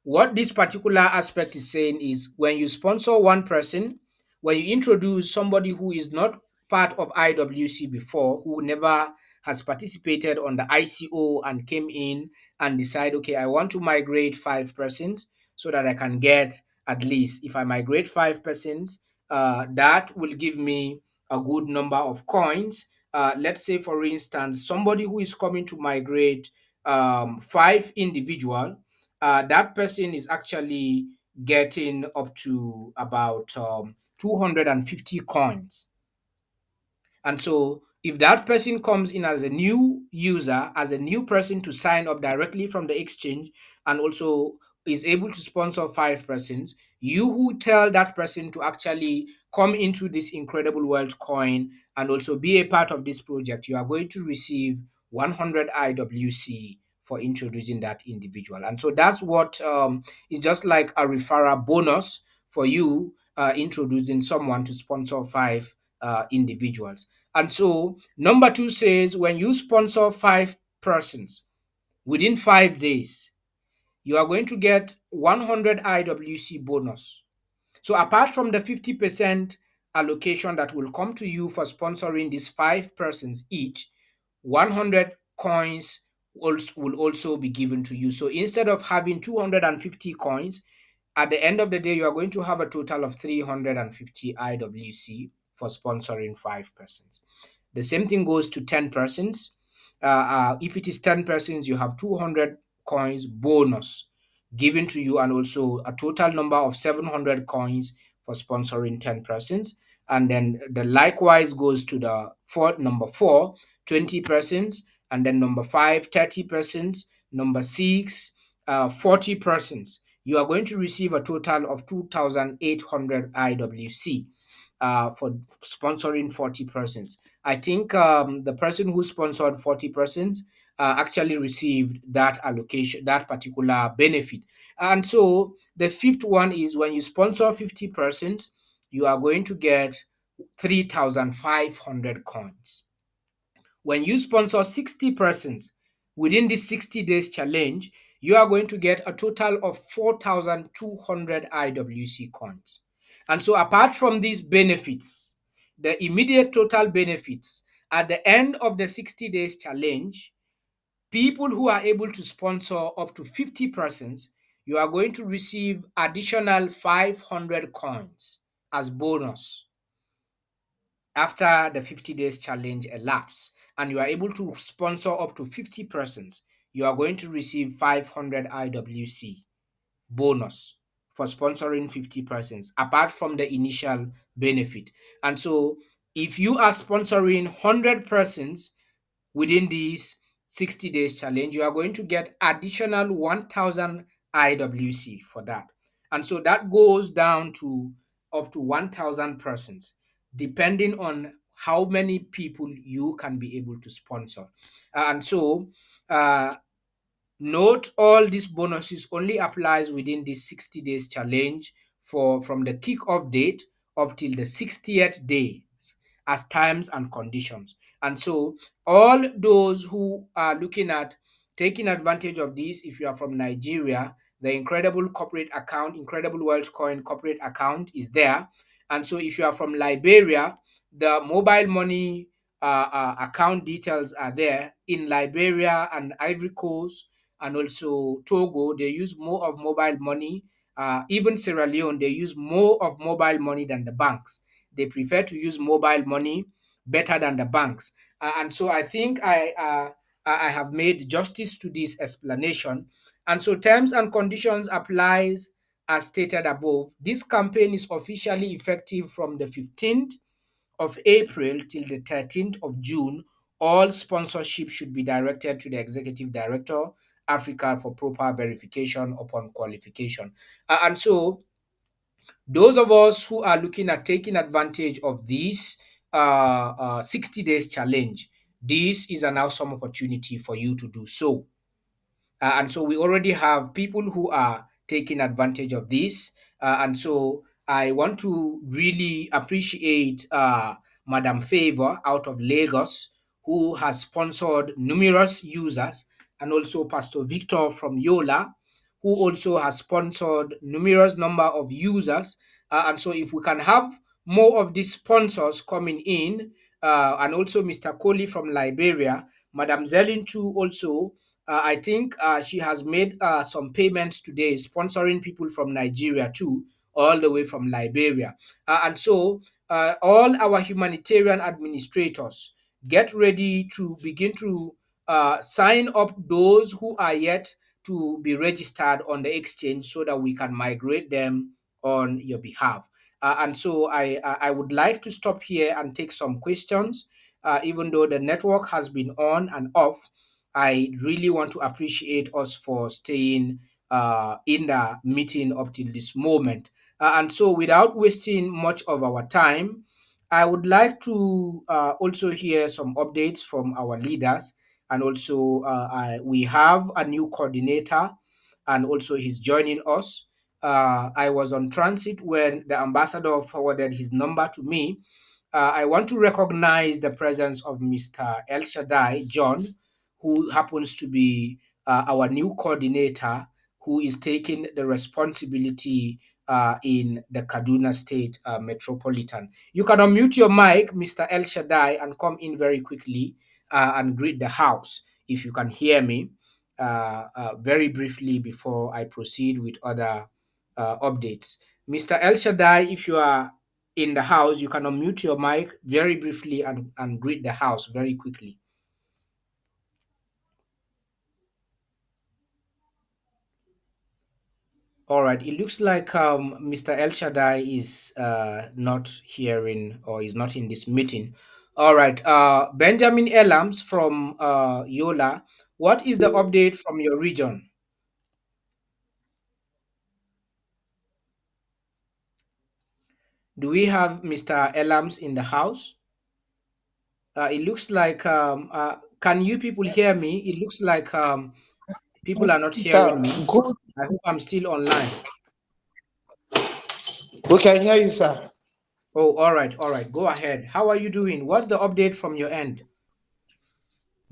Speaker 1: what this particular aspect is saying is when you sponsor one person, when you introduce somebody who is not part of IWC before, who never has participated on the ICO and came in and decide, okay, I want to migrate 5 persons so that I can get at least, if I migrate 5 persons, that will give me a good number of coins. Let's say, for instance, somebody who is coming to migrate five individual, that person is actually getting up to about 250 coins. And so if that person comes in as a new user, as a new person to sign up directly from the exchange and also is able to sponsor 5 persons, you who tell that person to actually come into this incredible wealth coin and also be a part of this project, you are going to receive 100 IWC for introducing that individual. And so that's what is just like a referral bonus for you introducing someone to sponsor five individuals. And so, number two says when you sponsor 5 persons within 5 days, you are going to get 100 IWC bonus. So, apart from the 50% allocation that will come to you for sponsoring these 5 persons each, 100 coins will also be given to you. So, instead of having 250 coins, at the end of the day, you are going to have a total of 350 IWC for sponsoring 5 persons. The same thing goes to 10 persons. If it is 10 persons, you have 200 coins bonus given to you, and also a total number of 700 coins for sponsoring 10 persons. And then the likewise goes to the number 4, 20 persons, and then number 5, 30 persons, number 6, 40 persons. You are going to receive a total of 2,800 IWC for sponsoring 40 persons. I think the person who sponsored 40 persons actually received that allocation, that particular benefit. And so the fifth one is when you sponsor 50 persons, you are going to get 3,500 coins. When you sponsor 60 persons within this 60 days challenge, you are going to get a total of 4,200 IWC coins. And so, apart from these benefits, the immediate total benefits at the end of the 60 days challenge, people who are able to sponsor up to 50 persons, you are going to receive additional 500 coins as bonus. after the 50 days challenge elapse and you are able to sponsor up to 50 persons, you are going to receive 500 IWC bonus for sponsoring 50 persons apart from the initial benefit. And so if you are sponsoring 100 persons within this 60 days challenge, you are going to get additional 1000 IWC for that. And so that goes down to up to 1000 persons, depending on how many people you can be able to sponsor. And so uh, note all these bonuses only applies within this 60 days challenge for from the kick-off date up till the 60th day as times and conditions. And so all those who are looking at taking advantage of this, if you are from Nigeria, the Incredible Corporate Account, Incredible Wealth Coin Corporate Account is there. And so if you are from Liberia, the mobile money account details are there. In Liberia and Ivory Coast and also Togo, they use more of mobile money. Even Sierra Leone, they use more of mobile money than the banks. They prefer to use mobile money better than the banks. And so I think I have made justice to this explanation. And so terms and conditions applies as stated above. This campaign is officially effective from the 15th of April till the 13th of June. All sponsorship should be directed to the Executive Director, Africa, for proper verification upon qualification. And so those of us who are looking at taking advantage of this 60 days challenge, this is an awesome opportunity for you to do so. And so we already have people who are taking advantage of this. And so I want to really appreciate Madam Favor out of Lagos, who has sponsored numerous users, and also Pastor Victor from Yola, who also has sponsored numerous number of users. And so if we can have more of these sponsors coming in, and also Mr. Coley from Liberia, Madam Zelin too also, I think she has made some payments today, sponsoring people from Nigeria too, all the way from Liberia. And so, all our humanitarian administrators get ready to begin to sign up those who are yet to be registered on the exchange so that we can migrate them on your behalf. And so, I would like to stop here and take some questions, even though the network has been on and off. I really want to appreciate us for staying in the meeting up till this moment. And so, without wasting much of our time, I would like to also hear some updates from our leaders. And also, we have a new coordinator, and also he's joining us. I was on transit when the ambassador forwarded his number to me. I want to recognize the presence of Mr. El Shaddai John, who happens to be our new coordinator, who is taking the responsibility in the Kaduna State Metropolitan. You can unmute your mic, Mr. El Shaddai, and come in very quickly and greet the house if you can hear me very briefly before I proceed with other updates. Mr. El Shaddai, if you are in the house, you can unmute your mic very briefly and greet the house very quickly. All right. It looks like Mr. El Shaddai is not hearing or is not in this meeting. All right. Benjamin Elams from Yola, what is the update from your region? Do we have Mr. Elams in the house? It looks like, can you people hear me? It looks like people are not hearing
Speaker 4: Sir,
Speaker 1: me.
Speaker 4: good.
Speaker 1: I hope I'm still online.
Speaker 4: We can hear you, sir.
Speaker 1: Oh, all right, all right. Go ahead. How are you doing? What's the update from your end?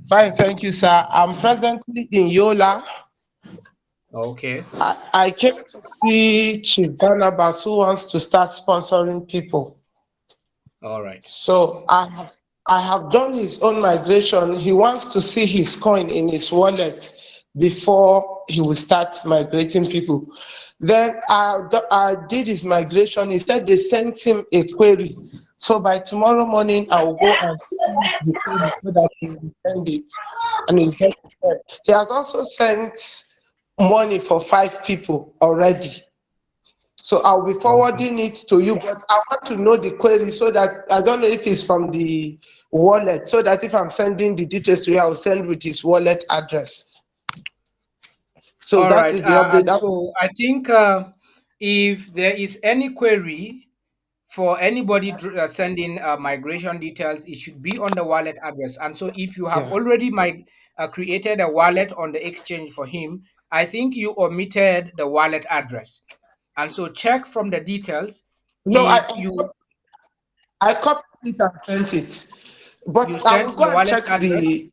Speaker 4: Fine, thank you, sir. I'm presently in Yola.
Speaker 1: Okay,
Speaker 4: I came to see Chief Barnabas who wants to start sponsoring people.
Speaker 1: all right.
Speaker 4: So I have done his own migration. He wants to see his coin in his wallet before he will start migrating people. Then I did his migration. He said they sent him a query So by tomorrow morning, I will go and see the code so that he will send it and he'll get it there. He has also sent money for 5 people already. So I'll be
Speaker 1: Okay.
Speaker 4: forwarding it to you, but I want to know the query so that I don't know if it's from the wallet, so that if I'm sending the details to you, I'll send with his wallet address. So
Speaker 1: All
Speaker 4: that
Speaker 1: right.
Speaker 4: is the update.
Speaker 1: And so I think if there is any query for anybody sending migration details, it should be on the wallet address. And so if you have
Speaker 4: Yeah.
Speaker 1: already created a wallet on the exchange for him, I think you omitted the wallet address. And so check from the details
Speaker 4: No,
Speaker 1: if you
Speaker 4: I copied it and sent it.
Speaker 1: you
Speaker 4: But I will
Speaker 1: sent
Speaker 4: go
Speaker 1: the
Speaker 4: and
Speaker 1: wallet
Speaker 4: check
Speaker 1: address.
Speaker 4: the,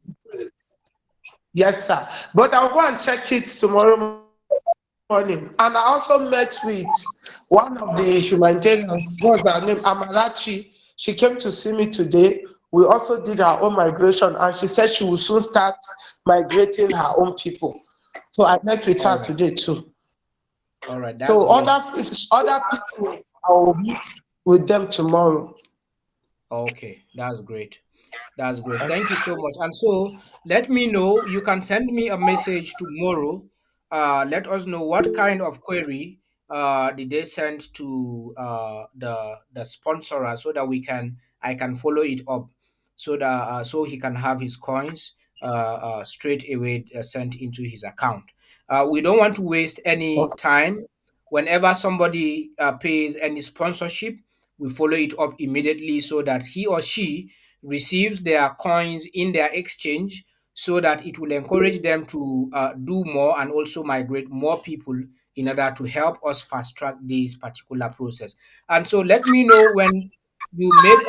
Speaker 4: yes, sir. But I'll go and check it tomorrow morning. And I also met with one of the humanitarians, what's her name? Amarachi. She came to see me today. We also did her own migration, and she said she will soon start migrating her own people. So I met with
Speaker 1: All
Speaker 4: her
Speaker 1: right.
Speaker 4: today too.
Speaker 1: All right. That's
Speaker 4: So
Speaker 1: great.
Speaker 4: other people, I will meet with them tomorrow.
Speaker 1: Okay. That's great. That's great. Thank you so much. And so let me know. You can send me a message tomorrow. Let us know what kind of query did they send to the sponsorer so that I can follow it up so that so he can have his coins straight away sent into his account. We don't want to waste any
Speaker 4: Okay.
Speaker 1: time. Whenever somebody pays any sponsorship, we follow it up immediately so that he or she receives their coins in their exchange so that it will encourage them to do more and also migrate more people in order to help us fast track this particular process. And so let me know when you made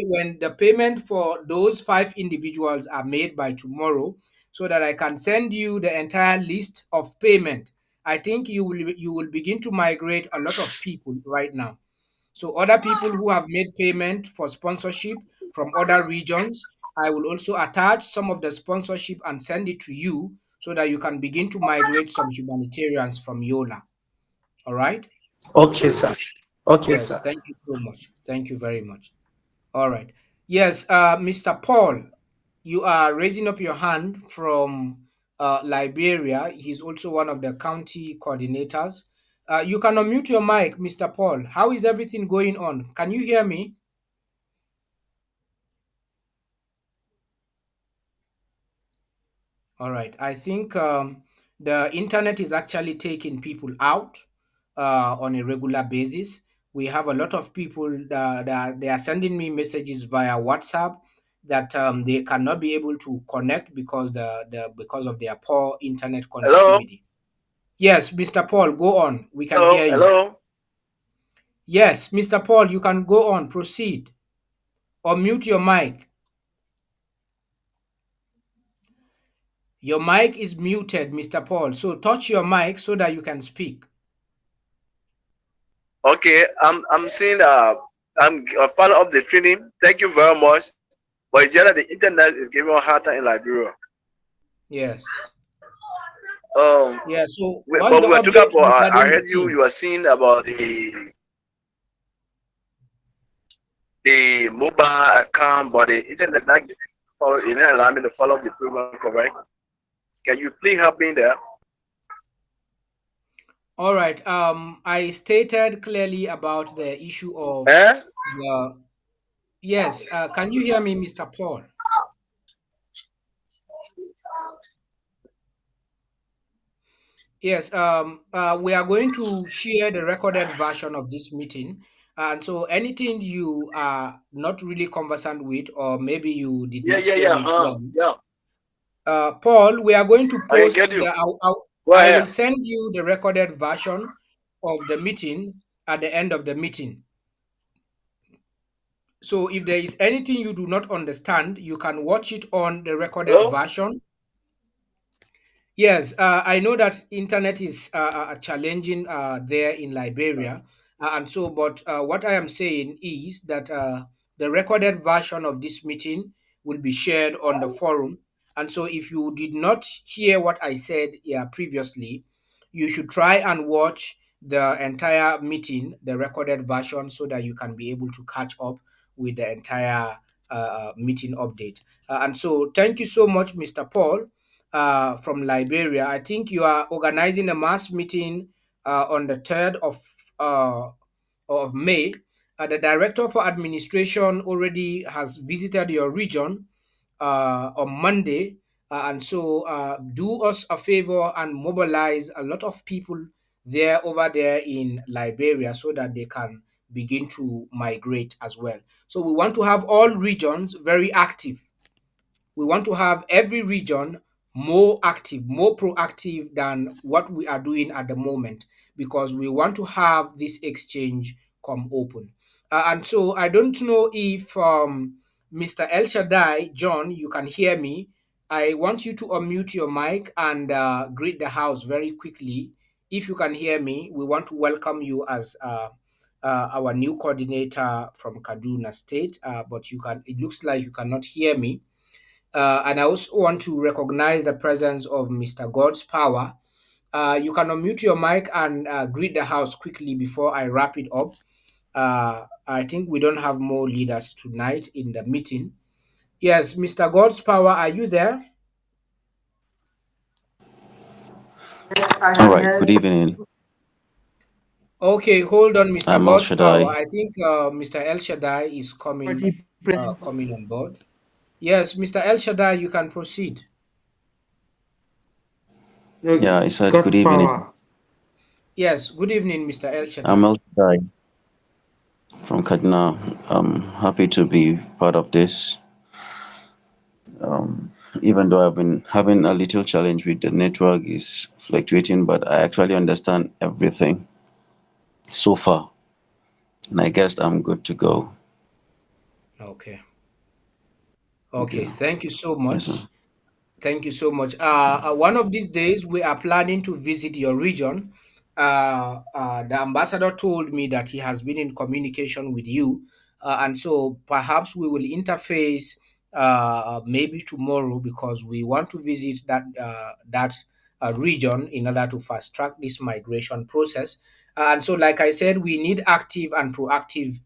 Speaker 1: when the payment for those 5 individuals are made by tomorrow so that I can send you the entire list of payment. I think you will begin to migrate a lot of people right now. So other people who have made payment for sponsorship from other regions, I will also attach some of the sponsorship and send it to you so that you can begin to migrate some humanitarians from Yola. All right?
Speaker 4: Okay, sir. Okay,
Speaker 1: Yes,
Speaker 4: sir.
Speaker 1: thank you so much. Thank you very much. All right. Yes, Mr. Paul, you are raising up your hand from Liberia. He's also one of the county coordinators. You can unmute your mic, Mr. Paul. How is everything going on? Can you hear me? All right. I think the internet is actually taking people out on a regular basis. We have a lot of people that they are sending me messages via WhatsApp that they cannot be able to connect because of their poor internet
Speaker 5: Hello,
Speaker 1: connectivity. Yes, Mr. Paul, go on. We can
Speaker 5: hello,
Speaker 1: hear you.
Speaker 5: hello.
Speaker 1: Yes, Mr. Paul, you can go on. Proceed or mute your mic. Your mic is muted, Mr. Paul. So touch your mic so that you can speak.
Speaker 5: Okay, I'm seeing I'm a follow up the training. Thank you very much. But it's just that the internet is giving a hard time in Liberia.
Speaker 1: Yes.
Speaker 5: Um,
Speaker 1: Yeah. So, what's
Speaker 5: but
Speaker 1: the
Speaker 5: we were talking
Speaker 1: update
Speaker 5: about. I
Speaker 1: regarding the
Speaker 5: heard
Speaker 1: team?
Speaker 5: you were seeing about the mobile account, but the internet not giving follow. It didn't allow me to follow up the program correct. Can you please help me there?
Speaker 1: All right. I stated clearly about the issue of
Speaker 5: Eh?
Speaker 1: the. Yes. Can you hear me, Mr. Paul? Yes. We are going to share the recorded version of this meeting, and so anything you are not really conversant with, or maybe you did
Speaker 5: Yeah,
Speaker 1: not
Speaker 5: yeah,
Speaker 1: hear
Speaker 5: yeah.
Speaker 1: me clearly,
Speaker 5: Yeah.
Speaker 1: Paul, we are going to
Speaker 5: I can
Speaker 1: post
Speaker 5: get you. Go
Speaker 1: I will
Speaker 5: ahead.
Speaker 1: send you the recorded version of the meeting at the end of the meeting. So if there is anything you do not understand, you can watch it on the recorded
Speaker 5: Hello.
Speaker 1: version. Yes, I know that internet is challenging there in Liberia, and so. But what I am saying is that the recorded version of this meeting will be shared on the forum, and so if you did not hear what I said previously, you should try and watch the entire meeting, the recorded version, so that you can be able to catch up with the entire meeting update. And so, thank you so much, Mr. Paul, from Liberia. I think you are organizing a mass meeting on the 3rd of May. The Director for Administration already has visited your region on Monday. And so, do us a favor and mobilize a lot of people there over there in Liberia so that they can begin to migrate as well. So, we want to have all regions very active. We want to have every region more active, more proactive than what we are doing at the moment, because we want to have this exchange come open. And so I don't know if Mr. El Shaddai, John, you can hear me. I want you to unmute your mic and greet the house very quickly. If you can hear me, we want to welcome you as our new coordinator from Kaduna State. But you can. It looks like you cannot hear me. And I also want to recognize the presence of Mr. God's Power. You can unmute your mic and greet the house quickly before I wrap it up. I think we don't have more leaders tonight in the meeting. Yes, Mr. God's Power, are you there?
Speaker 6: All right, good evening.
Speaker 1: Okay, hold on, Mr.
Speaker 6: I'm El
Speaker 1: God's Power.
Speaker 6: Shaddai.
Speaker 1: I think Mr. El Shaddai is
Speaker 4: Already present.
Speaker 1: coming on board. Yes, Mr. El Shaddai, you can proceed.
Speaker 6: Yeah, I said good
Speaker 4: God's
Speaker 6: evening.
Speaker 4: power.
Speaker 1: Yes, good evening, Mr. El
Speaker 6: I'm
Speaker 1: Shaddai.
Speaker 6: El Shaddai from Kaduna. I'm happy to be part of this. Um, Even though I've been having a little challenge with the network is fluctuating, but I actually understand everything so far, and I guess I'm good to go.
Speaker 1: Okay.
Speaker 6: Thank
Speaker 1: Okay,
Speaker 6: you.
Speaker 1: thank you so
Speaker 6: Yes, sir.
Speaker 1: much. Thank you so much. One of these days, we are planning to visit your region. The ambassador told me that he has been in communication with you, and so perhaps we will interface maybe tomorrow, because we want to visit that region in order to fast track this migration process. And so, like I said, we need active and proactive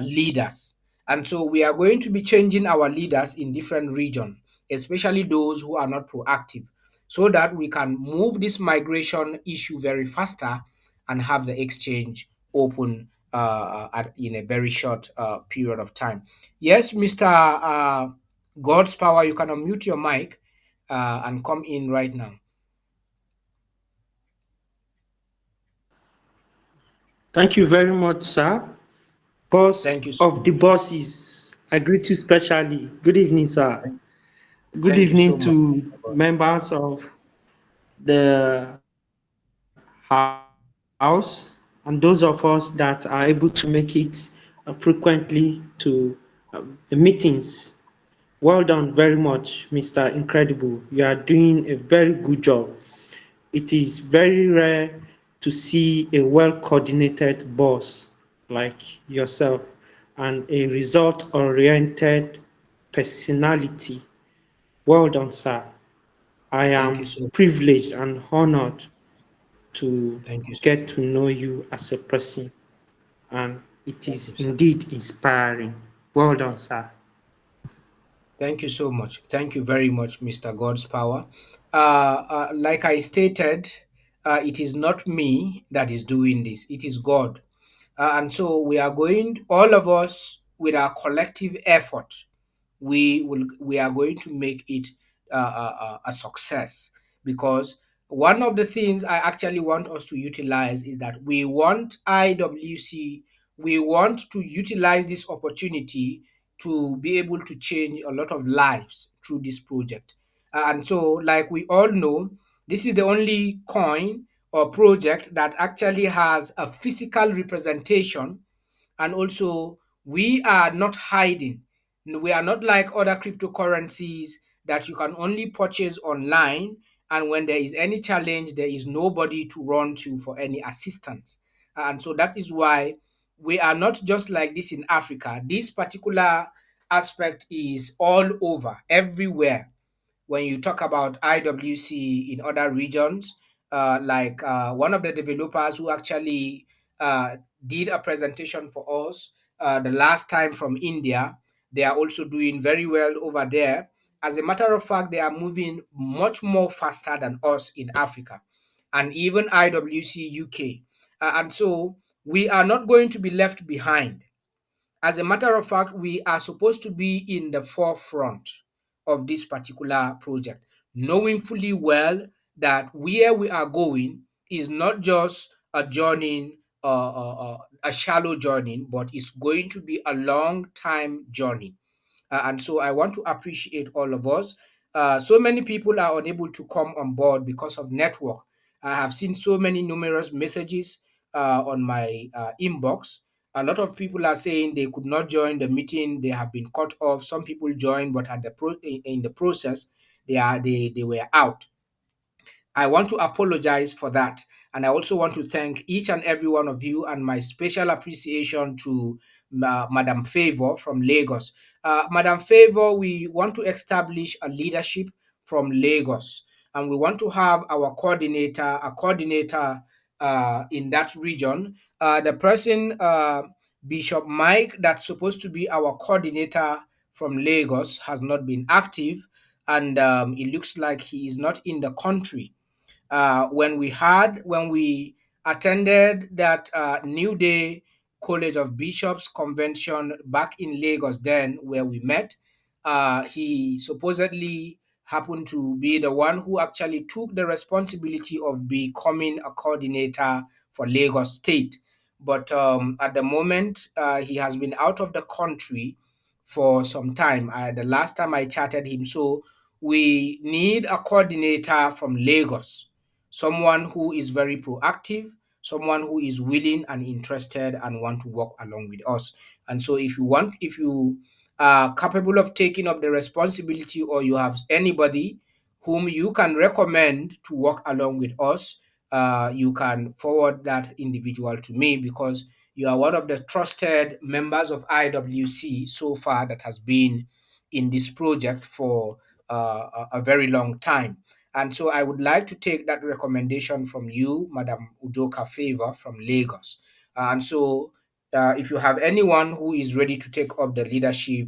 Speaker 1: leaders, and so we are going to be changing our leaders in different regions, especially those who are not proactive, so that we can move this migration issue very faster and have the exchange open in a very short period of time. Yes, Mr. God's Power, you can unmute your mic and come in right now.
Speaker 7: Thank you very much, sir. Boss
Speaker 1: Thank you so
Speaker 7: of the
Speaker 1: much.
Speaker 7: bosses, I greet you specially. Good evening, sir. Good
Speaker 1: Thank you so
Speaker 7: evening
Speaker 1: much.
Speaker 7: to members of the house and those of us that are able to make it frequently to the meetings. Well done very much, Mr. Incredible. You are doing a very good job. It is very rare to see a well-coordinated boss like yourself and a result-oriented personality. Well done, sir. I
Speaker 1: Thank you
Speaker 7: am
Speaker 1: so
Speaker 7: privileged and honored to
Speaker 1: Thank you so
Speaker 7: get
Speaker 1: much.
Speaker 7: to know you as a person, and it
Speaker 1: Thank you,
Speaker 7: is
Speaker 1: sir.
Speaker 7: indeed inspiring. Well done, sir.
Speaker 1: Thank you so much. Thank you very much, Mr. God's Power. Like I stated, it is not me that is doing this, it is God. And so we are going, all of us, with our collective effort, we are going to make it a success, because one of the things I actually want us to utilize is that we want IWC, we want to utilize this opportunity to be able to change a lot of lives through this project. And so, like we all know, this is the only coin or project that actually has a physical representation. And also, we are not hiding. We are not like other cryptocurrencies that you can only purchase online, and when there is any challenge, there is nobody to run to for any assistance. And so that is why we are not just like this in Africa. This particular aspect is all over, everywhere. When you talk about IWC in other regions, one of the developers who actually did a presentation for us, the last time from India. They are also doing very well over there. As a matter of fact, they are moving much more faster than us in Africa and even IWC UK. And so we are not going to be left behind. As a matter of fact, we are supposed to be in the forefront of this particular project, knowing fully well that where we are going is not just a journey, a shallow journey, but it's going to be a long time journey. And so I want to appreciate all of us. So many people are unable to come on board because of network. I have seen so many numerous messages on my inbox. A lot of people are saying they could not join the meeting. They have been cut off. Some people joined, but at in the process, they were out. I want to apologize for that. And I also want to thank each and every one of you, and my special appreciation to Madam Favor from Lagos. Madam Favor, we want to establish a leadership from Lagos, and we want to have a coordinator in that region. The person, Bishop Mike, that's supposed to be our coordinator from Lagos, has not been active, and it looks like he is not in the country. When we attended that New Day College of Bishops convention back in Lagos, then where we met, he supposedly happened to be the one who actually took the responsibility of becoming a coordinator for Lagos State. But at the moment, he has been out of the country for some time. The last time I chatted him, so we need a coordinator from Lagos, someone who is very proactive, someone who is willing and interested and want to work along with us. And so if you are capable of taking up the responsibility, or you have anybody whom you can recommend to work along with us, you can forward that individual to me, because you are one of the trusted members of IWC so far that has been in this project for a very long time. And so I would like to take that recommendation from you, Madam Udoka Favor from Lagos. And so if you have anyone who is ready to take up the leadership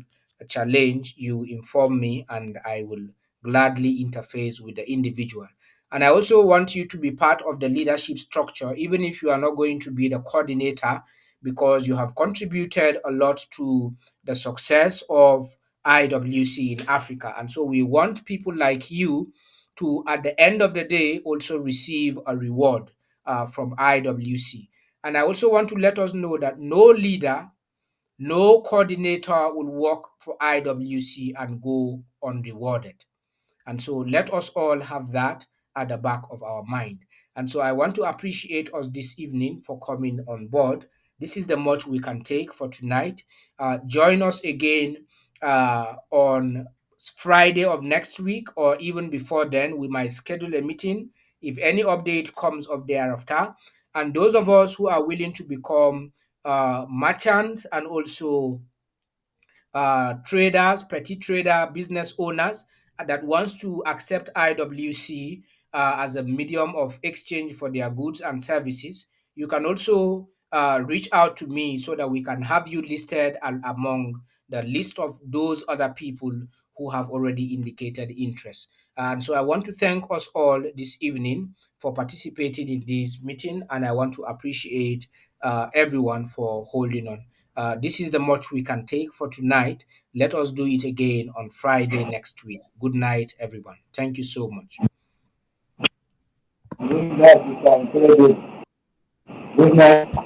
Speaker 1: challenge, you inform me and I will gladly interface with the individual. And I also want you to be part of the leadership structure, even if you are not going to be the coordinator, because you have contributed a lot to the success of IWC in Africa. And so we want people like you to, at the end of the day, also receive a reward from IWC. And I also want to let us know that no leader, no coordinator will work for IWC and go unrewarded. And so let us all have that at the back of our mind. And so I want to appreciate us this evening for coming on board. This is the much we can take for tonight. Join us again on Friday of next week, or even before then. We might schedule a meeting if any update comes up thereafter. And those of us who are willing to become merchants and also traders, petty trader, business owners that wants to accept IWC as a medium of exchange for their goods and services, you can also reach out to me so that we can have you listed among the list of those other people who have already indicated interest. And so I want to thank us all this evening for participating in this meeting, and I want to appreciate everyone for holding on. This is the much we can take for tonight. Let us do it again on Friday next week. Good night, everyone. Thank you so much.
Speaker 3: Good night.